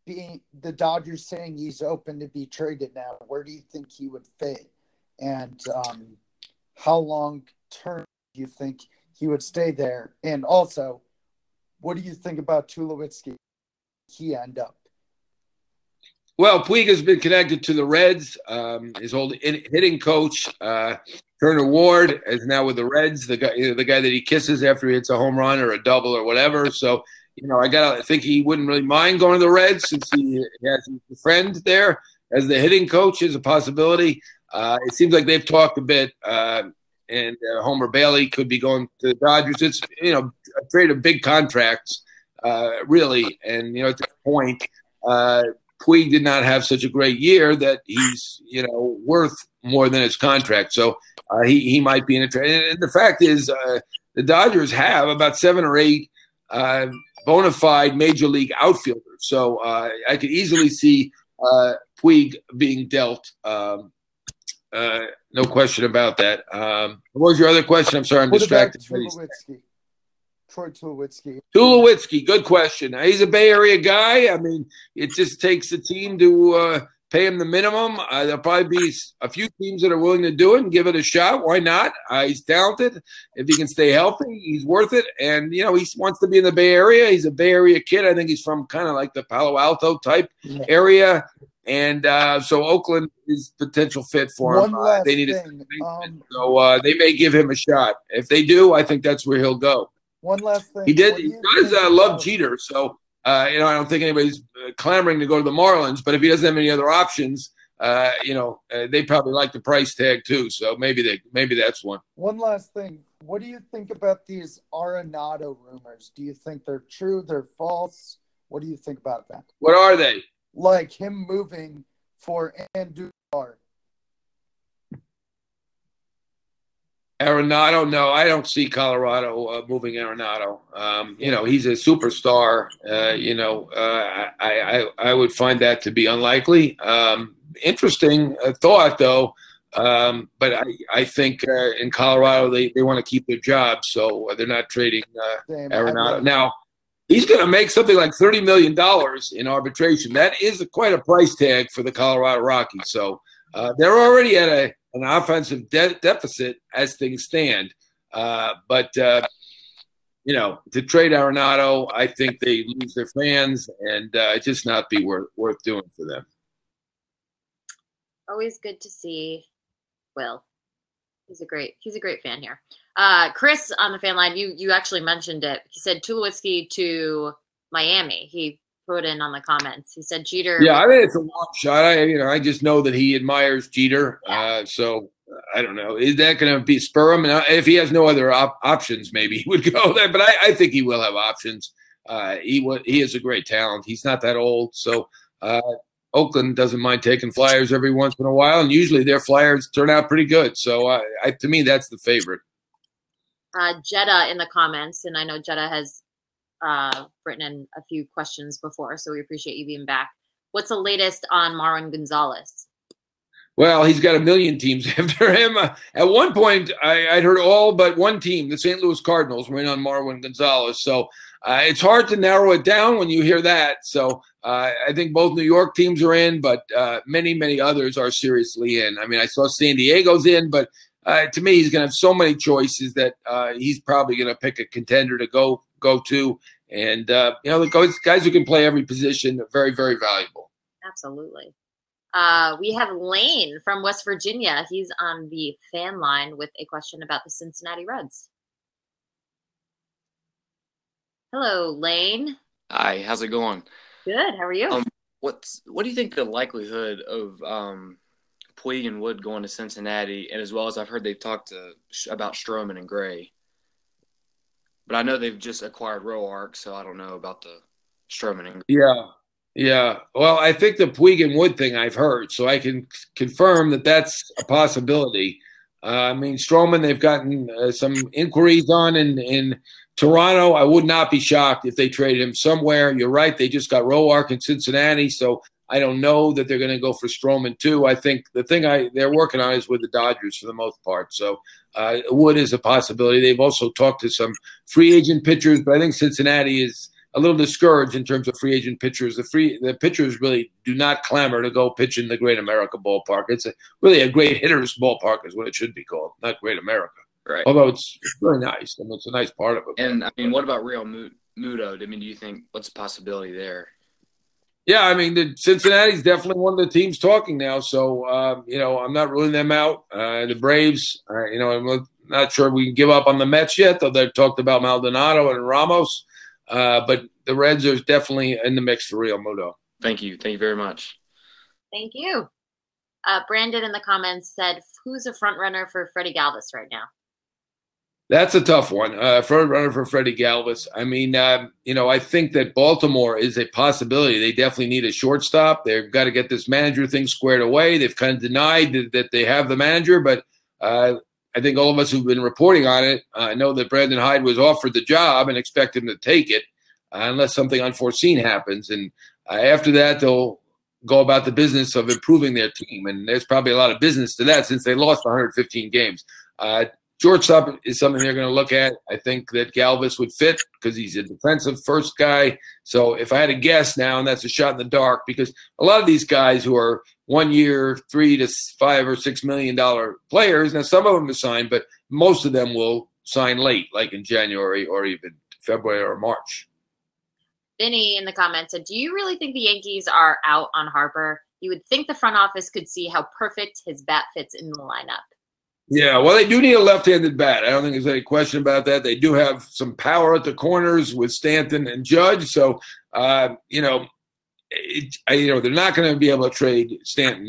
being the Dodgers saying he's open to be traded now? Where do you think he would fit? And how long term do you think he would stay there? And also, what do you think about Tulowitzki? He end up?
Well, Puig has been connected to the Reds. His old hitting coach, Turner Ward, is now with the Reds. The guy that he kisses after he hits a home run or a double or whatever. So, I think he wouldn't really mind going to the Reds since he has a friend there as the hitting coach is a possibility. It seems like they've talked a bit, and Homer Bailey could be going to the Dodgers. It's a trade of big contracts, really, and at this point, Puig did not have such a great year that he's worth more than his contract. So he might be in a trade. And the fact is, the Dodgers have about 7 or 8 bona fide major league outfielders. So I could easily see Puig being dealt. No question about that. What was your other question? I'm sorry, I'm distracted.
Troy
Tulowitzki, good question. He's a Bay Area guy. It just takes the team to pay him the minimum. There'll probably be a few teams that are willing to do it and give it a shot. Why not? He's talented. If he can stay healthy, he's worth it. And, he wants to be in the Bay Area. He's a Bay Area kid. I think he's from kind of like the Palo Alto type area. And so Oakland is a potential fit for him. They need so they may give him a shot. If they do, I think that's where he'll go.
One last thing.
He does love Jeter, so I don't think anybody's clamoring to go to the Marlins. But if he doesn't have any other options, they probably like the price tag too. So maybe that's one.
One last thing. What do you think about these Arenado rumors? Do you think they're true? They're false? What do you think about that?
What are they?
Like him moving for Andujar.
Arenado, no, I don't see Colorado moving Arenado. He's a superstar. I would find that to be unlikely. Interesting thought, though. But I think in Colorado they want to keep their jobs, so they're not trading Arenado. Now, he's going to make something like $30 million in arbitration. That is quite a price tag for the Colorado Rockies. So they're already at an offensive deficit as things stand. But to trade Arenado, I think they lose their fans, and it just not be worth doing for them.
Always good to see Will. He's a great fan here. Chris on the fan line, you actually mentioned it. He said Tulowitzki to Miami. He put in on the comments. He said Jeter.
Yeah, I think it's a long shot. I just know that he admires Jeter. So I don't know. Is that going to be spur him? And if he has no other options, maybe he would go there. But I think he will have options. He is a great talent. He's not that old. So Oakland doesn't mind taking flyers every once in a while, and usually their flyers turn out pretty good. So to me, that's the favorite.
Jetta in the comments, and I know Jetta has written in a few questions before, so we appreciate you being back. What's the latest on Marwin Gonzalez?
Well, he's got a million teams after him. At one point, I'd heard all but one team, the St. Louis Cardinals, were in on Marwin Gonzalez. So it's hard to narrow it down when you hear that. So I think both New York teams are in, but many, many others are seriously in. I mean, I saw San Diego's in, but to me, he's going to have so many choices that he's probably going to pick a contender to go to. And, the guys who can play every position are very, very valuable.
Absolutely. We have Lane from West Virginia. He's on the fan line with a question about the Cincinnati Reds. Hello, Lane.
Hi, how's it going?
Good. How are you?
What do you think the likelihood of Puig and Wood going to Cincinnati, and as well as I've heard they've talked about Stroman and Gray, but I know they've just acquired Roark, so I don't know about the Stroman and Gray.
Yeah. Well, I think the Puig and Wood thing I've heard, so I can confirm that that's a possibility. I mean, Stroman, they've gotten some inquiries on in Toronto. I would not be shocked if they traded him somewhere. You're right. They just got Roark in Cincinnati, so I don't know that they're going to go for Stroman too. I think the thing they're working on is with the Dodgers for the most part. So Wood is a possibility. They've also talked to some free agent pitchers, but I think Cincinnati is a little discouraged in terms of free agent pitchers. The pitchers really do not clamor to go pitch in the Great America ballpark. It's really a great hitters ballpark is what it should be called, not Great America.
Right.
Although it's very nice. I mean, it's a nice part of it.
And, I mean, what about Real Muto? I mean, do you think – what's the possibility there?
Yeah, I mean, Cincinnati's definitely one of the teams talking now. So, I'm not ruling them out. The Braves, I'm not sure we can give up on the Mets yet, though they've talked about Maldonado and Ramos. But the Reds are definitely in the mix for Real Muto.
Thank you. Thank you very much.
Thank you. Brandon in the comments said, who's a front runner for Freddie Galvis right now?
That's a tough one. Front runner for Freddie Galvis. I mean, I think that Baltimore is a possibility. They definitely need a shortstop. They've got to get this manager thing squared away. They've kind of denied that they have the manager, but I think all of us who've been reporting on it know that Brandon Hyde was offered the job and expect him to take it unless something unforeseen happens. And after that, they'll go about the business of improving their team. And there's probably a lot of business to that since they lost 115 games. Shortstop is something they're going to look at. I think that Galvis would fit because he's a defensive first guy. So if I had to guess now, and that's a shot in the dark, because a lot of these guys who are 1 year, $3 to $5 or $6 million players, now some of them are signed, but most of them will sign late, like in January or even February or March.
Vinny in the comments said, do you really think the Yankees are out on Harper? You would think the front office could see how perfect his bat fits in the lineup.
Yeah, well, they do need a left-handed bat. I don't think there's any question about that. They do have some power at the corners with Stanton and Judge. So, they're not going to be able to trade Stanton.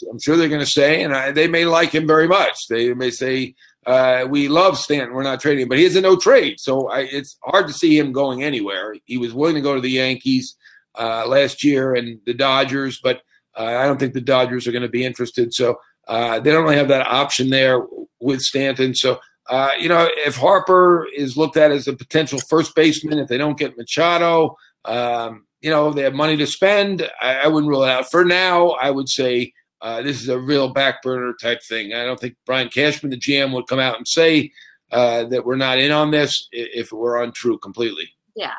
I'm sure they're going to say, and they may like him very much. They may say, we love Stanton. We're not trading him. But he has a no trade. So it's hard to see him going anywhere. He was willing to go to the Yankees last year and the Dodgers, but I don't think the Dodgers are going to be interested. So, they don't really have that option there with Stanton. So, if Harper is looked at as a potential first baseman, if they don't get Machado, they have money to spend, I wouldn't rule it out. For now, I would say this is a real back burner type thing. I don't think Brian Cashman, the GM, would come out and say that we're not in on this if it were untrue completely.
Yeah.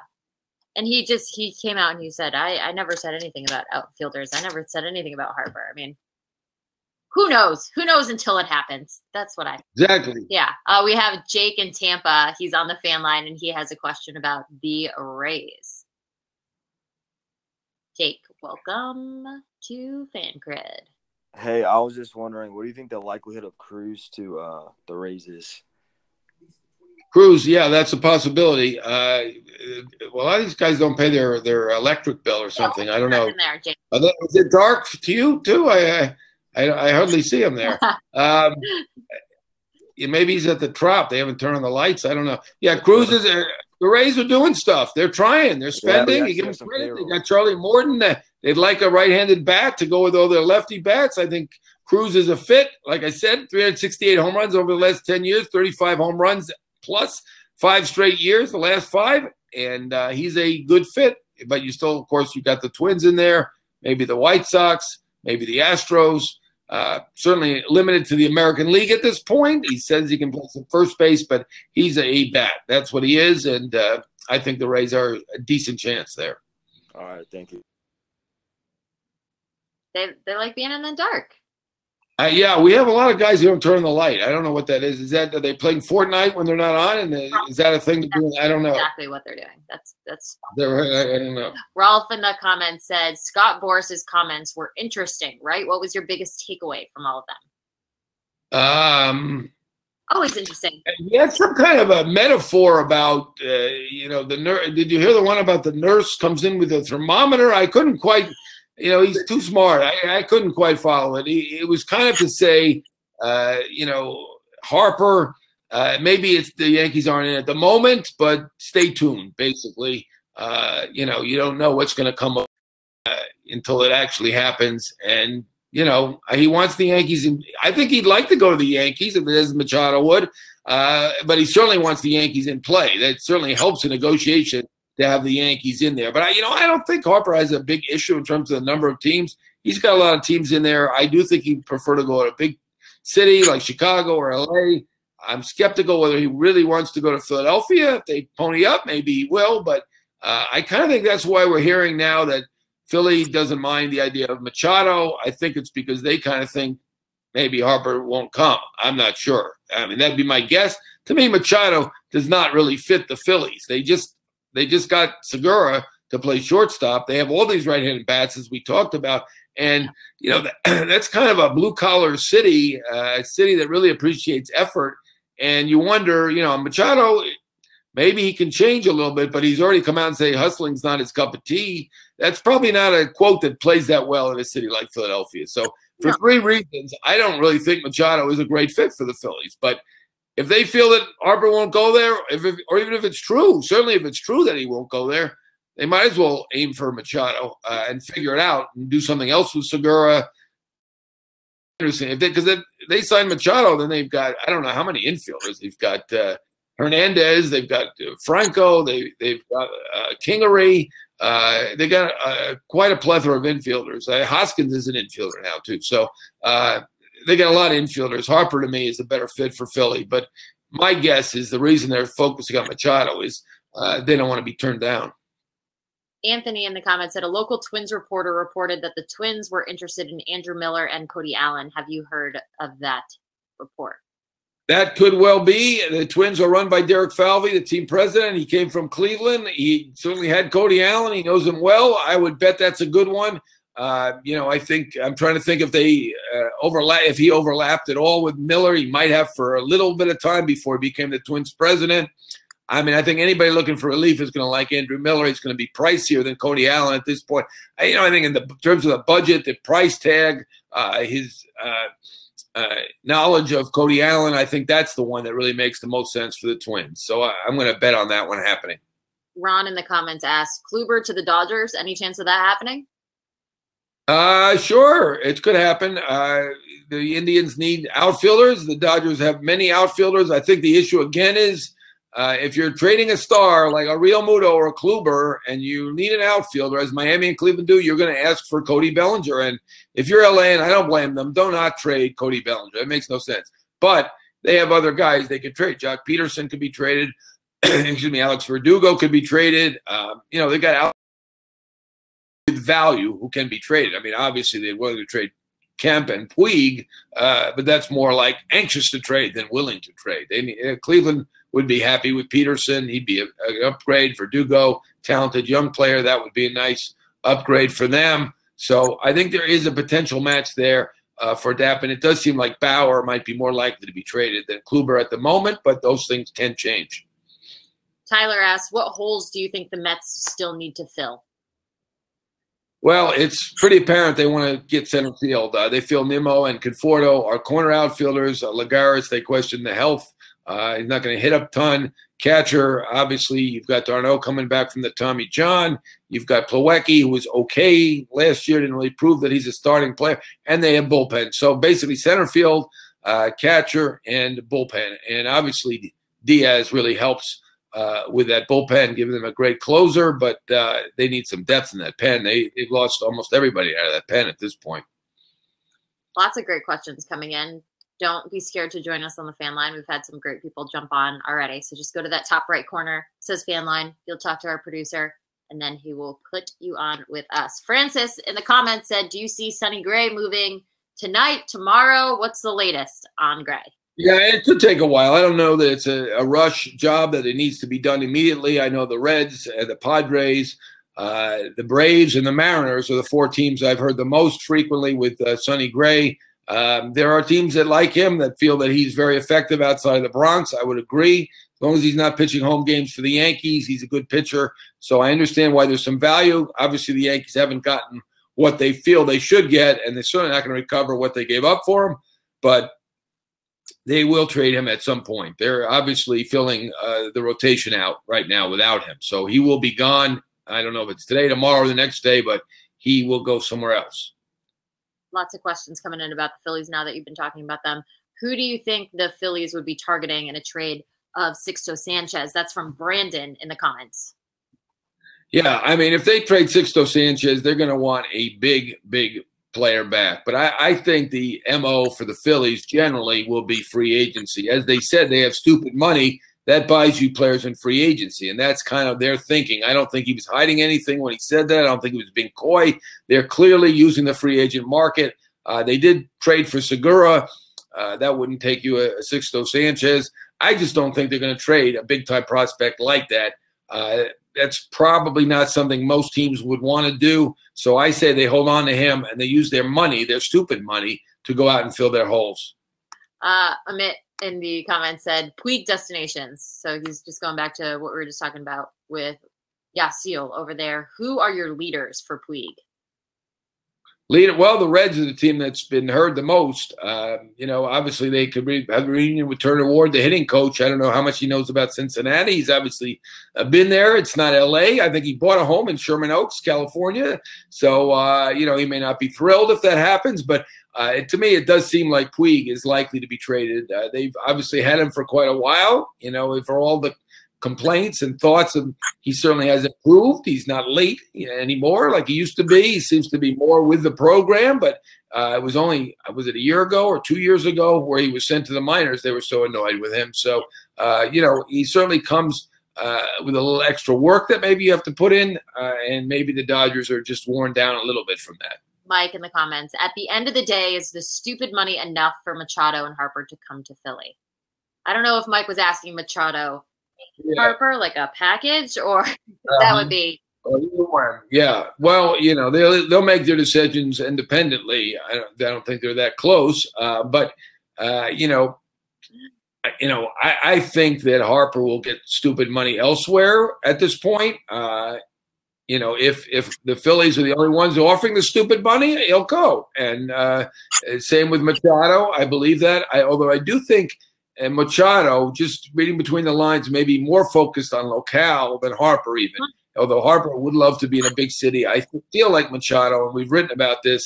And he came out and he said, I never said anything about outfielders. I never said anything about Harper. I mean, who knows? Who knows until it happens? That's what
Exactly.
Yeah. We have Jake in Tampa. He's on the fan line, and he has a question about the Rays. Jake, welcome to FanCred.
Hey, I was just wondering, what do you think the likelihood of Cruz to the Rays is?
Cruz, yeah, that's a possibility. Well, a lot of these guys don't pay their electric bill or something. I don't know. Is it dark to you too? I hardly see him there. Maybe he's at the Trop. They haven't turned on the lights. I don't know. Yeah, Cruz is. The Rays are doing stuff. They're trying. They're spending. You give them credit. They got Charlie Morton. They'd like a right-handed bat to go with all their lefty bats. I think Cruz is a fit. Like I said, 368 home runs over the last 10 years, 35 home runs plus 5 straight years, the last 5. And he's a good fit. But you still, of course, you got the Twins in there, maybe the White Sox, maybe the Astros. Certainly limited to the American League at this point. He says he can play some first base, but he's a bat. That's what he is, and I think the Rays are a decent chance there.
All right, thank you.
They like being in the dark.
Yeah, we have a lot of guys who don't turn on the light. I don't know what that is. Are they playing Fortnite when they're not on? And is that a thing to do? I don't know.
Exactly what they're doing. That's.
I don't know.
Rolf in the comments said Scott Boras's comments were interesting. Right? What was your biggest takeaway from all of them? Always interesting.
He had some kind of a metaphor about the nurse. Did you hear the one about the nurse comes in with a thermometer? I couldn't quite. He's too smart. I couldn't quite follow it. It was kind of to say, Harper, maybe it's the Yankees aren't in at the moment, but stay tuned, basically. You don't know what's going to come up until it actually happens. And, he wants the Yankees. I think he'd like to go to the Yankees, if it is Machado would. But he certainly wants the Yankees in play. That certainly helps a negotiation to have the Yankees in there. But, I don't think Harper has a big issue in terms of the number of teams. He's got a lot of teams in there. I do think he'd prefer to go to a big city like Chicago or L.A. I'm skeptical whether he really wants to go to Philadelphia. If they pony up, maybe he will. But I kind of think that's why we're hearing now that Philly doesn't mind the idea of Machado. I think it's because they kind of think maybe Harper won't come. I'm not sure. I mean, that'd be my guess. To me, Machado does not really fit the Phillies. They just got Segura to play shortstop. They have all these right-handed bats, as we talked about. And, that's kind of a blue-collar city, a city that really appreciates effort. And you wonder, Machado, maybe he can change a little bit, but he's already come out and say hustling's not his cup of tea. That's probably not a quote that plays that well in a city like Philadelphia. So for 3 reasons, I don't really think Machado is a great fit for the Phillies. But if they feel that Harper won't go there, or even if it's true, certainly if it's true that he won't go there, they might as well aim for Machado and figure it out and do something else with Segura. Interesting, because if they sign Machado, then they've got I don't know how many infielders. They've got Hernandez, they've got Franco, they've got Kingery. They got quite a plethora of infielders. Hoskins is an infielder now too, so. They got a lot of infielders. Harper, to me, is a better fit for Philly. But my guess is the reason they're focusing on Machado is they don't want to be turned down.
Anthony in the comments said a local Twins reporter reported that the Twins were interested in Andrew Miller and Cody Allen. Have you heard of that report?
That could well be. The Twins are run by Derek Falvey, the team president. He came from Cleveland. He certainly had Cody Allen. He knows him well. I would bet that's a good one. I think I'm trying to think if they if he overlapped at all with Miller. He might have for a little bit of time before he became the Twins president. I mean, I think anybody looking for relief is going to like Andrew Miller. He's going to be pricier than Cody Allen at this point. I think in terms of the budget, the price tag, his knowledge of Cody Allen, I think that's the one that really makes the most sense for the Twins. So I'm going to bet on that one happening.
Ron in the comments asked, Kluber to the Dodgers. Any chance of that happening?
Sure, it could happen. The Indians need outfielders. The Dodgers have many outfielders. I think the issue again is if you're trading a star like a Real Muto or a Kluber and you need an outfielder, as Miami and Cleveland do, you're going to ask for Cody Bellinger. And if you're LA, and I don't blame them, do not trade Cody Bellinger. It makes no sense. But they have other guys they could trade. Jock Peterson could be traded. Excuse me, Alex Verdugo could be traded. They got out with value who can be traded. I mean, obviously they're willing to trade Kemp and Puig, but that's more like anxious to trade than willing to trade. Cleveland would be happy with Peterson. He'd be an upgrade. Verdugo, talented young player. That would be a nice upgrade for them. So I think there is a potential match there. for that. And it does seem like Bauer might be more likely to be traded than Kluber at the moment, but those things can change.
Tyler asks, what holes do you think the Mets still need to fill?
Well, it's pretty apparent they want to get center field. They feel Nimmo and Conforto are corner outfielders. Lagares, they question the health. He's not going to hit a ton. Catcher, obviously, you've got Darno coming back from the Tommy John. You've got Plawecki, who was okay last year, didn't really prove that he's a starting player. And they have bullpen. So basically center field, catcher, and bullpen. And obviously Diaz really helps with that bullpen, giving them a great closer, but they need some depth in that pen. They've lost almost everybody out of that pen at this point.
Lots of great questions coming in. Don't be scared to join us on the fan line. We've had some great people jump on already. So just go to that top right corner. It says fan line. You'll talk to our producer, and then he will put you on with us. Francis in the comments said, do you see Sonny Gray moving tonight, tomorrow? What's the latest on Gray?
Yeah, it could take a while. I don't know that it's a rush job, that it needs to be done immediately. I know the Reds, the Padres, the Braves, and the Mariners are the four teams I've heard the most frequently with Sonny Gray. There are teams that like him, that feel that he's very effective outside of the Bronx. I would agree. As long as he's not pitching home games for the Yankees, he's a good pitcher. So I understand why there's some value. Obviously, the Yankees haven't gotten what they feel they should get, and they're certainly not going to recover what they gave up for him. But they will trade him at some point. They're obviously filling the rotation out right now without him. So he will be gone. I don't know if it's today, tomorrow, or the next day, but he will go somewhere else.
Lots of questions coming in about the Phillies now that you've been talking about them. Who do you think the Phillies would be targeting in a trade of Sixto Sanchez? That's from Brandon in the comments.
Yeah, I mean, if they trade Sixto Sanchez, they're going to want a big player back. But I think the MO for the Phillies generally will be free agency. As they said, they have stupid money. That buys you players in free agency, and that's kind of their thinking. I don't think he was hiding anything when he said that. I don't think he was being coy. They're clearly using the free agent market. They did trade for Segura. That wouldn't take you a Sixto Sanchez. I just don't think they're going to trade a big-time prospect like that. That's probably not something most teams would want to do. So I say they hold on to him, and they use their money, their stupid money, to go out and fill their holes.
Amit in the comments said Puig destinations. So he's just going back to what we were just talking about with Yasiel over there. Who are your leaders for Puig?
Well, the Reds are the team that's been heard the most. Obviously they could have a reunion with Turner Ward, the hitting coach. I don't know how much he knows about Cincinnati. He's obviously been there. It's not L.A. I think he bought a home in Sherman Oaks, California. So, he may not be thrilled if that happens. But to me, it does seem like Puig is likely to be traded. They've obviously had him for quite a while, for all the complaints and thoughts, and he certainly has improved. He's not late anymore like he used to be. He seems to be more with the program, but it was it a year ago or 2 years ago where he was sent to the minors? They were so annoyed with him. So, he certainly comes with a little extra work that maybe you have to put in, and maybe the Dodgers are just worn down a little bit from that.
Mike in the comments, at the end of the day, is the stupid money enough for Machado and Harper to come to Philly? I don't know if Mike was asking Machado Harper like a package, or that would be
yeah. Well, they'll make their decisions independently. I don't think they're that close, but I think that Harper will get stupid money elsewhere at this point. If the Phillies are the only ones offering the stupid money, he'll go. And same with Machado. I believe that. Although I do think. And Machado, just reading between the lines, may be more focused on locale than Harper even. Although Harper would love to be in a big city, I feel like Machado, and we've written about this,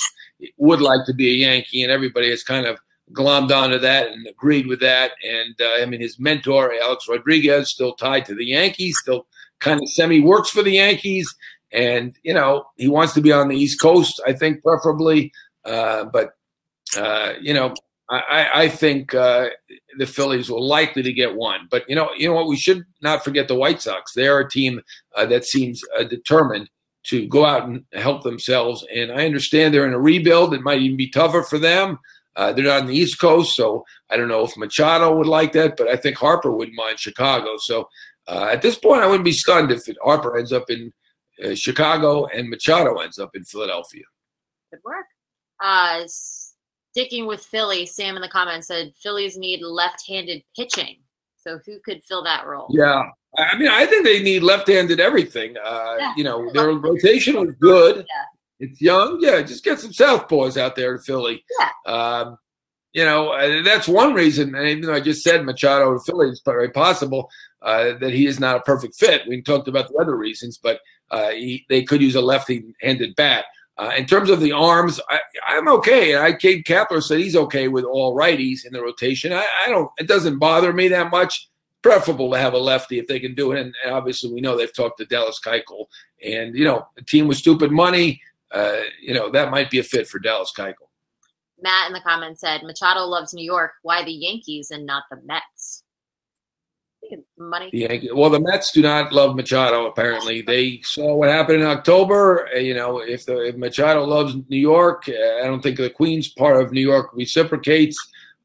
would like to be a Yankee, and everybody has kind of glommed onto that and agreed with that. And, his mentor, Alex Rodriguez, still tied to the Yankees, still kind of semi-works for the Yankees. And, he wants to be on the East Coast, I think, preferably. I think the Phillies will likely to get one. But, you know what? We should not forget the White Sox. They are a team that seems determined to go out and help themselves. And I understand they're in a rebuild. It might even be tougher for them. They're not on the East Coast, so I don't know if Machado would like that, but I think Harper wouldn't mind Chicago. So at this point, I wouldn't be stunned if Harper ends up in Chicago and Machado ends up in Philadelphia.
Good work. Sticking with Philly, Sam in the comments said Phillies need left-handed pitching. So who could fill that role?
Yeah. I mean, I think they need left-handed everything. You know, their rotation was good.
Yeah.
It's young. Yeah, just get some southpaws out there to Philly.
Yeah.
You know, that's one reason. And even though I just said Machado to Philly is very possible that he is not a perfect fit. We talked about the other reasons, but they could use a left-handed bat. In terms of the arms, I'm okay. Cade Kapler said he's okay with all righties in the rotation. I don't. It doesn't bother me that much. Preferable to have a lefty if they can do it. And obviously, we know they've talked to Dallas Keuchel, and you know, a team with stupid money. You know, that might be a fit for Dallas Keuchel.
Matt in the comments said Machado loves New York. Why the Yankees and not the Mets? Money.
Well, the Mets do not love Machado. Apparently, they saw what happened in October. You know, if Machado loves New York, I don't think the Queens part of New York reciprocates.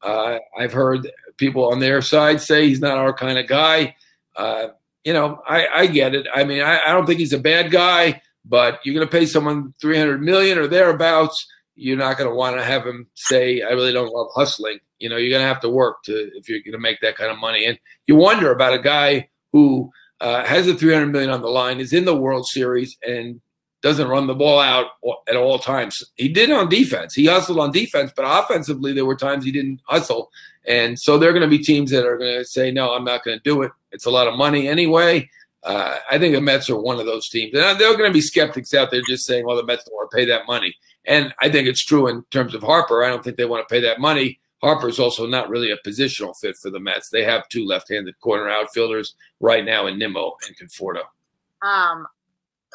I've heard people on their side say he's not our kind of guy. You know, I get it. I mean, I don't think he's a bad guy, but you're going to pay someone $300 million or thereabouts. You're not going to want to have him say, "I really don't love hustling." You know, you're going to have to work if you're going to make that kind of money. And you wonder about a guy who has the $300 million on the line, is in the World Series, and doesn't run the ball out at all times. He did on defense. He hustled on defense, but offensively there were times he didn't hustle. And so there are going to be teams that are going to say, "No, I'm not going to do it. It's a lot of money anyway." I think the Mets are one of those teams. And there are going to be skeptics out there just saying, "Well, the Mets don't want to pay that money." And I think it's true in terms of Harper. I don't think they want to pay that money. Harper's also not really a positional fit for the Mets. They have two left-handed corner outfielders right now in Nimmo and Conforto.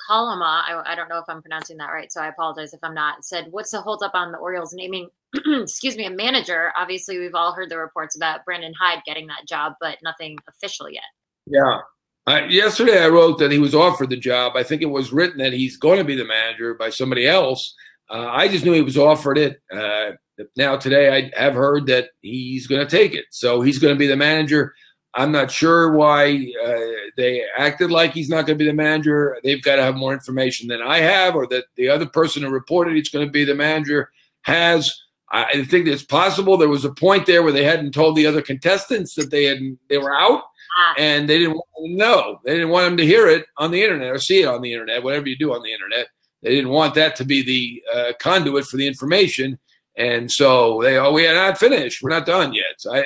Kalama, I don't know if I'm pronouncing that right, so I apologize if I'm not, said, what's the holdup on the Orioles naming, excuse me, a manager? Obviously, we've all heard the reports about Brandon Hyde getting that job, but nothing official yet.
Yeah. Yesterday I wrote that he was offered the job. I think it was written that he's going to be the manager by somebody else. I just knew he was offered it. Now today I have heard that he's going to take it. So he's going to be the manager. I'm not sure why they acted like he's not going to be the manager. They've got to have more information than I have, or that the other person who reported he's going to be the manager has. I think it's possible there was a point there where they hadn't told the other contestants that they were out, and they didn't want them to know. They didn't want them to hear it on the internet or see it on the internet, whatever you do on the internet. They didn't want that to be the conduit for the information. And so we are not finished. We're not done yet. So I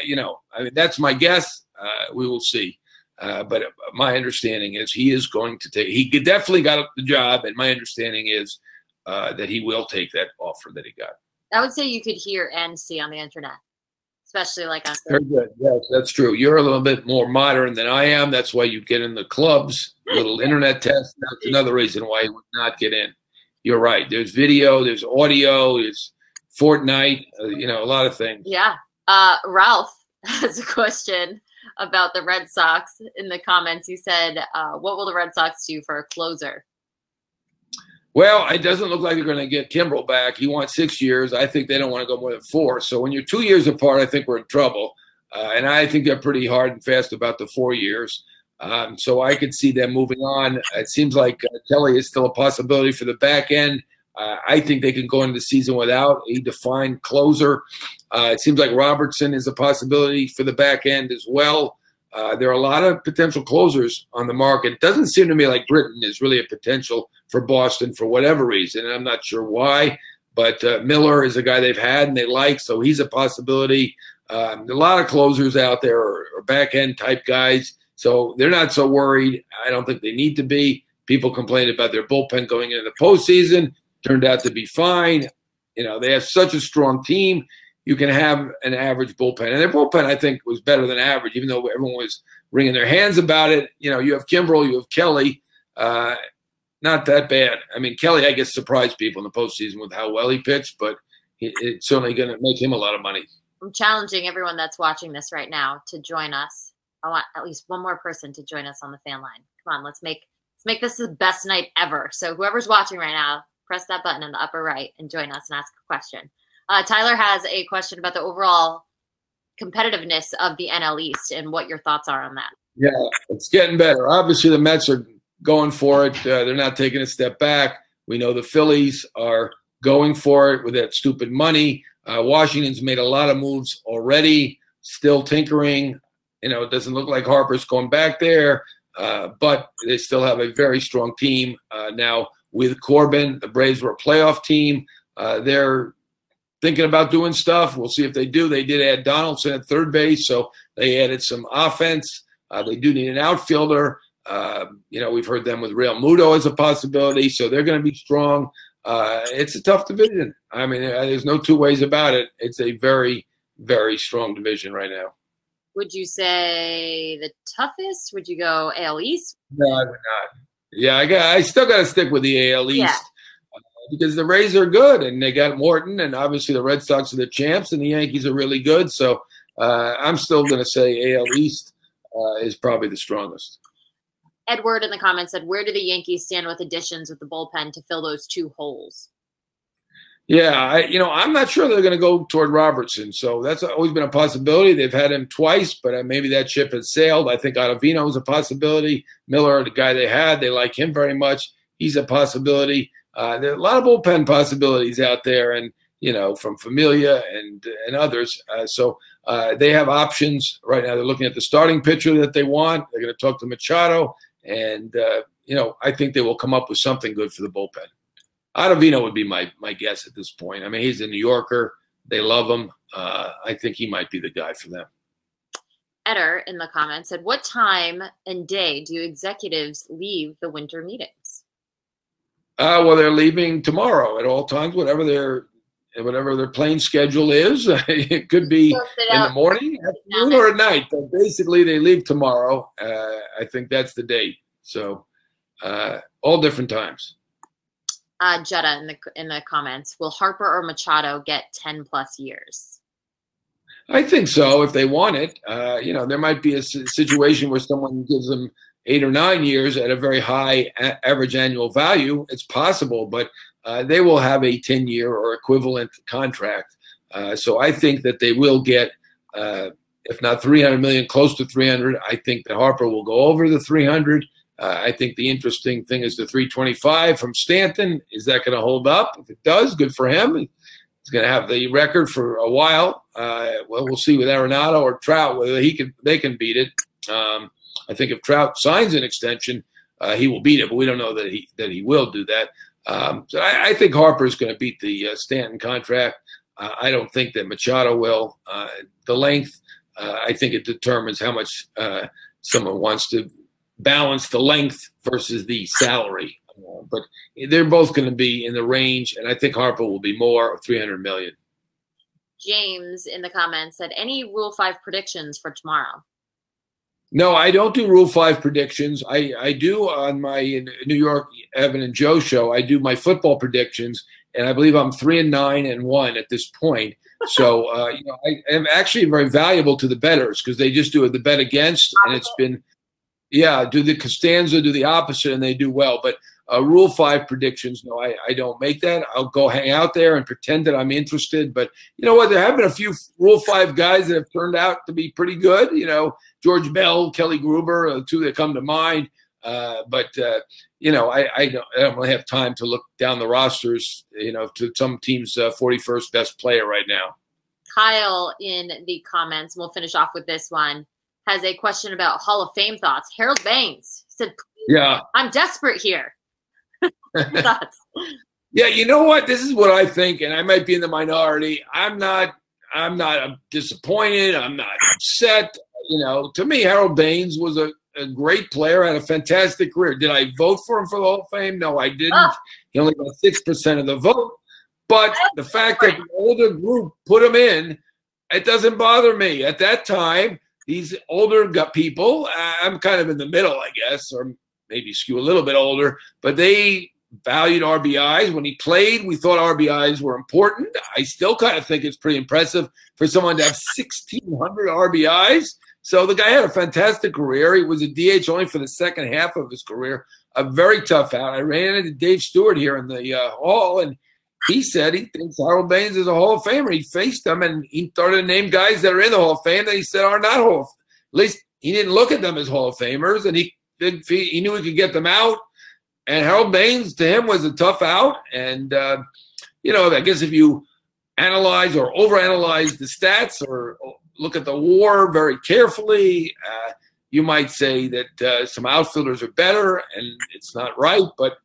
mean, that's my guess. We will see. But my understanding is he is going to take. He definitely got the job, and my understanding is that he will take that offer that he got.
I would say you could hear and see on the internet, especially like on.
Very good. Yes, that's true. You're a little bit more modern than I am. That's why you get in the clubs. Little internet test. That's another reason why you would not get in. You're right. There's video. There's audio. There's Fortnite. A lot of things.
Yeah. Ralph has a question about the Red Sox in the comments. He said, what will the Red Sox do for a closer?
Well, it doesn't look like they're going to get Kimbrel back. He wants 6 years. I think they don't want to go more than 4. So when you're 2 years apart, I think we're in trouble. And I think they're pretty hard and fast about the 4 years. So I could see them moving on. It seems like Kelly is still a possibility for the back end. I think they can go into the season without a defined closer. It seems like Robertson is a possibility for the back end as well. There are a lot of potential closers on the market. It doesn't seem to me like Britton is really a potential for Boston for whatever reason, and I'm not sure why. But Miller is a guy they've had and they like, so he's a possibility. A lot of closers out there are back-end type guys, so they're not so worried. I don't think they need to be. People complained about their bullpen going into the postseason. Turned out to be fine. They have such a strong team. You can have an average bullpen. And their bullpen, I think, was better than average, even though everyone was wringing their hands about it. You have Kimbrel, you have Kelly. Not that bad. I mean, Kelly, I guess, surprised people in the postseason with how well he pitched, but it's certainly going to make him a lot of money.
I'm challenging everyone that's watching this right now to join us. I want at least one more person to join us on the fan line. Come on, let's make this the best night ever. So whoever's watching right now, press that button in the upper right and join us and ask a question. Tyler has a question about the overall competitiveness of the NL East and what your thoughts are on that.
Yeah, it's getting better. Obviously, the Mets are going for it. They're not taking a step back. We know the Phillies are going for it with that stupid money. Washington's made a lot of moves already, still tinkering. It doesn't look like Harper's going back there, but they still have a very strong team now with Corbin. The Braves were a playoff team. They're thinking about doing stuff. We'll see if they do. They did add Donaldson at third base, so they added some offense. They do need an outfielder. We've heard them with Real Muto as a possibility, so they're going to be strong. It's a tough division. I mean, there's no two ways about it. It's a very, very strong division right now.
Would you say the toughest? Would you go AL East?
No, I would not. Yeah, I still got to stick with the AL East because the Rays are good and they got Morton, and obviously the Red Sox are the champs and the Yankees are really good. So I'm still going to say AL East is probably the strongest.
Edward in the comments said, where do the Yankees stand with additions with the bullpen to fill those two holes?
Yeah, I'm not sure they're going to go toward Robertson. So that's always been a possibility. They've had him twice, but maybe that ship has sailed. I think Ottavino is a possibility. Miller, the guy they had, they like him very much. He's a possibility. There are a lot of bullpen possibilities out there, and from Familia and others. So they have options right now. They're looking at the starting pitcher that they want. They're going to talk to Machado, and I think they will come up with something good for the bullpen. Ottavino would be my guess at this point. I mean, he's a New Yorker. They love him. I think he might be the guy for them.
Eder in the comments said, what time and day do executives leave the winter meetings?
Well, they're leaving tomorrow at all times, whatever their plane schedule is. It could be in the morning, afternoon, or at night. But basically, they leave tomorrow. I think that's the date. So all different times.
Jetta in the comments, will Harper or Machado get 10+ years?
I think so if they want it. There might be a situation where someone gives them 8 or 9 years at a very high average annual value. It's possible, but they will have a 10-year or equivalent contract. So I think that they will get, if not $300 million, close to 300. I think that Harper will go over the 300. I think the interesting thing is the 325 from Stanton. Is that going to hold up? If it does, good for him. He's going to have the record for a while. We'll see with Arenado or Trout whether they can beat it. I think if Trout signs an extension, he will beat it, but we don't know that he will do that. So I think Harper is going to beat the Stanton contract. I don't think that Machado will. The length, I think it determines how much someone wants to balance the length versus the salary. But they're both going to be in the range, and I think Harper will be more of $300 million.
James in the comments said, any Rule 5 predictions for tomorrow?
No, I don't do Rule 5 predictions. I do on my New York Evan and Joe show. I do my football predictions, and I believe I'm 3-9-1 at this point. So I am actually very valuable to the bettors because they just do the bet against, and it's been do the Costanza, do the opposite, and they do well. But Rule 5 predictions, no, I don't make that. I'll go hang out there and pretend that I'm interested. But you know what? There have been a few Rule 5 guys that have turned out to be pretty good. George Bell, Kelly Gruber, the two that come to mind. I don't really have time to look down the rosters, to some team's 41st best player right now.
Kyle in the comments, and we'll finish off with this one, has a question about Hall of Fame thoughts. Harold Baines said,
"Yeah,
I'm desperate here." Thoughts?
Yeah, you know what? This is what I think, and I might be in the minority. I'm not disappointed. I'm not upset. To me, Harold Baines was a great player, had a fantastic career. Did I vote for him for the Hall of Fame? No, I didn't. He only got 6% of the vote. But the fact that the older group put him in, it doesn't bother me. At that time, these older people, I'm kind of in the middle, I guess, or maybe skew a little bit older, but they valued RBIs. When he played, we thought RBIs were important. I still kind of think it's pretty impressive for someone to have 1,600 RBIs. So the guy had a fantastic career. He was a DH only for the second half of his career. A very tough out. I ran into Dave Stewart here in the hall, and he said he thinks Harold Baines is a Hall of Famer. He faced them, and he started to name guys that are in the Hall of Fame that he said are not Hall of Fame. At least he didn't look at them as Hall of Famers, and he knew he could get them out. And Harold Baines, to him, was a tough out. And, I guess if you analyze or overanalyze the stats or look at the WAR very carefully. You might say that some outfielders are better, and it's not right. But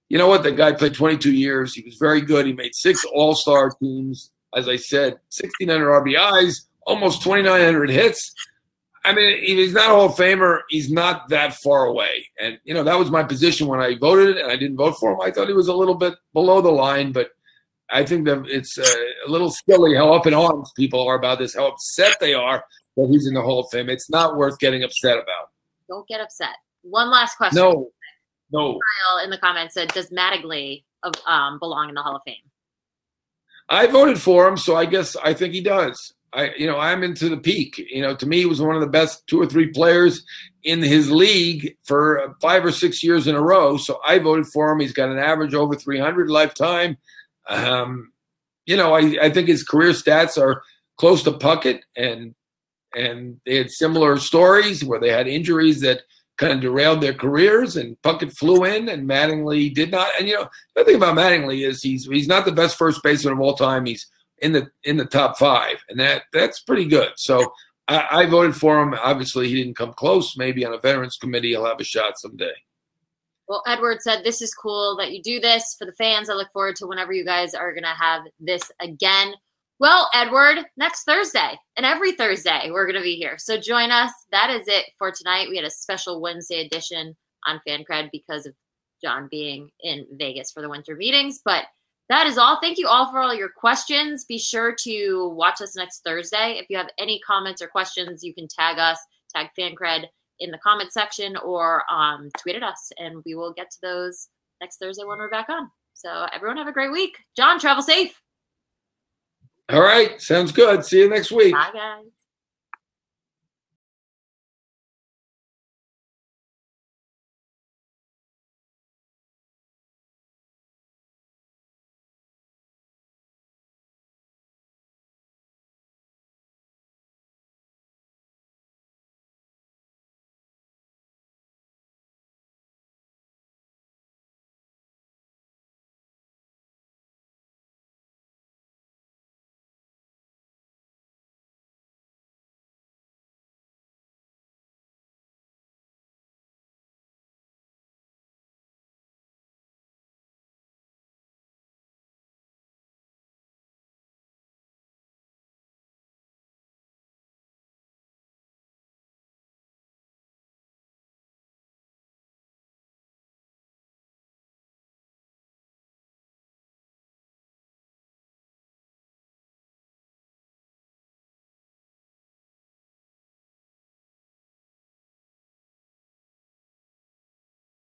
you know what? The guy played 22 years. He was very good. He made 6 All-Star teams. As I said, 1,600 RBIs, almost 2,900 hits. I mean, he's not a Hall of Famer. He's not that far away. And, you know, that was my position when I voted, and I didn't vote for him. I thought he was a little bit below the line, but I think that it's a little silly how up in arms people are about this, how upset they are that he's in the Hall of Fame. It's not worth getting upset about.
Don't get upset. One last question.
No.
Kyle in the comments said, does Mattingly belong in the Hall of Fame?
I voted for him, so I think he does. I'm into the peak. You know, to me, he was one of the best 2 or 3 players in his league for 5 or 6 years in a row. So I voted for him. He's got an average over 300 lifetime. I think his career stats are close to Puckett, and they had similar stories where they had injuries that kind of derailed their careers, and Puckett flew in, and Mattingly did not. And the thing about Mattingly is he's not the best first baseman of all time. He's in the top 5, and that's pretty good. So I voted for him. Obviously, he didn't come close. Maybe on a veterans committee, he'll have a shot someday.
Well, Edward said, this is cool that you do this for the fans. I look forward to whenever you guys are going to have this again. Well, Edward, next Thursday and every Thursday, we're going to be here. So join us. That is it for tonight. We had a special Wednesday edition on FanCred because of John being in Vegas for the winter meetings. But that is all. Thank you all for all your questions. Be sure to watch us next Thursday. If you have any comments or questions, you can tag us, tag FanCred in the comment section, or tweet at us, and we will get to those next Thursday when we're back on. So everyone have a great week. John, travel safe.
All right. Sounds good. See you next week.
Bye, guys.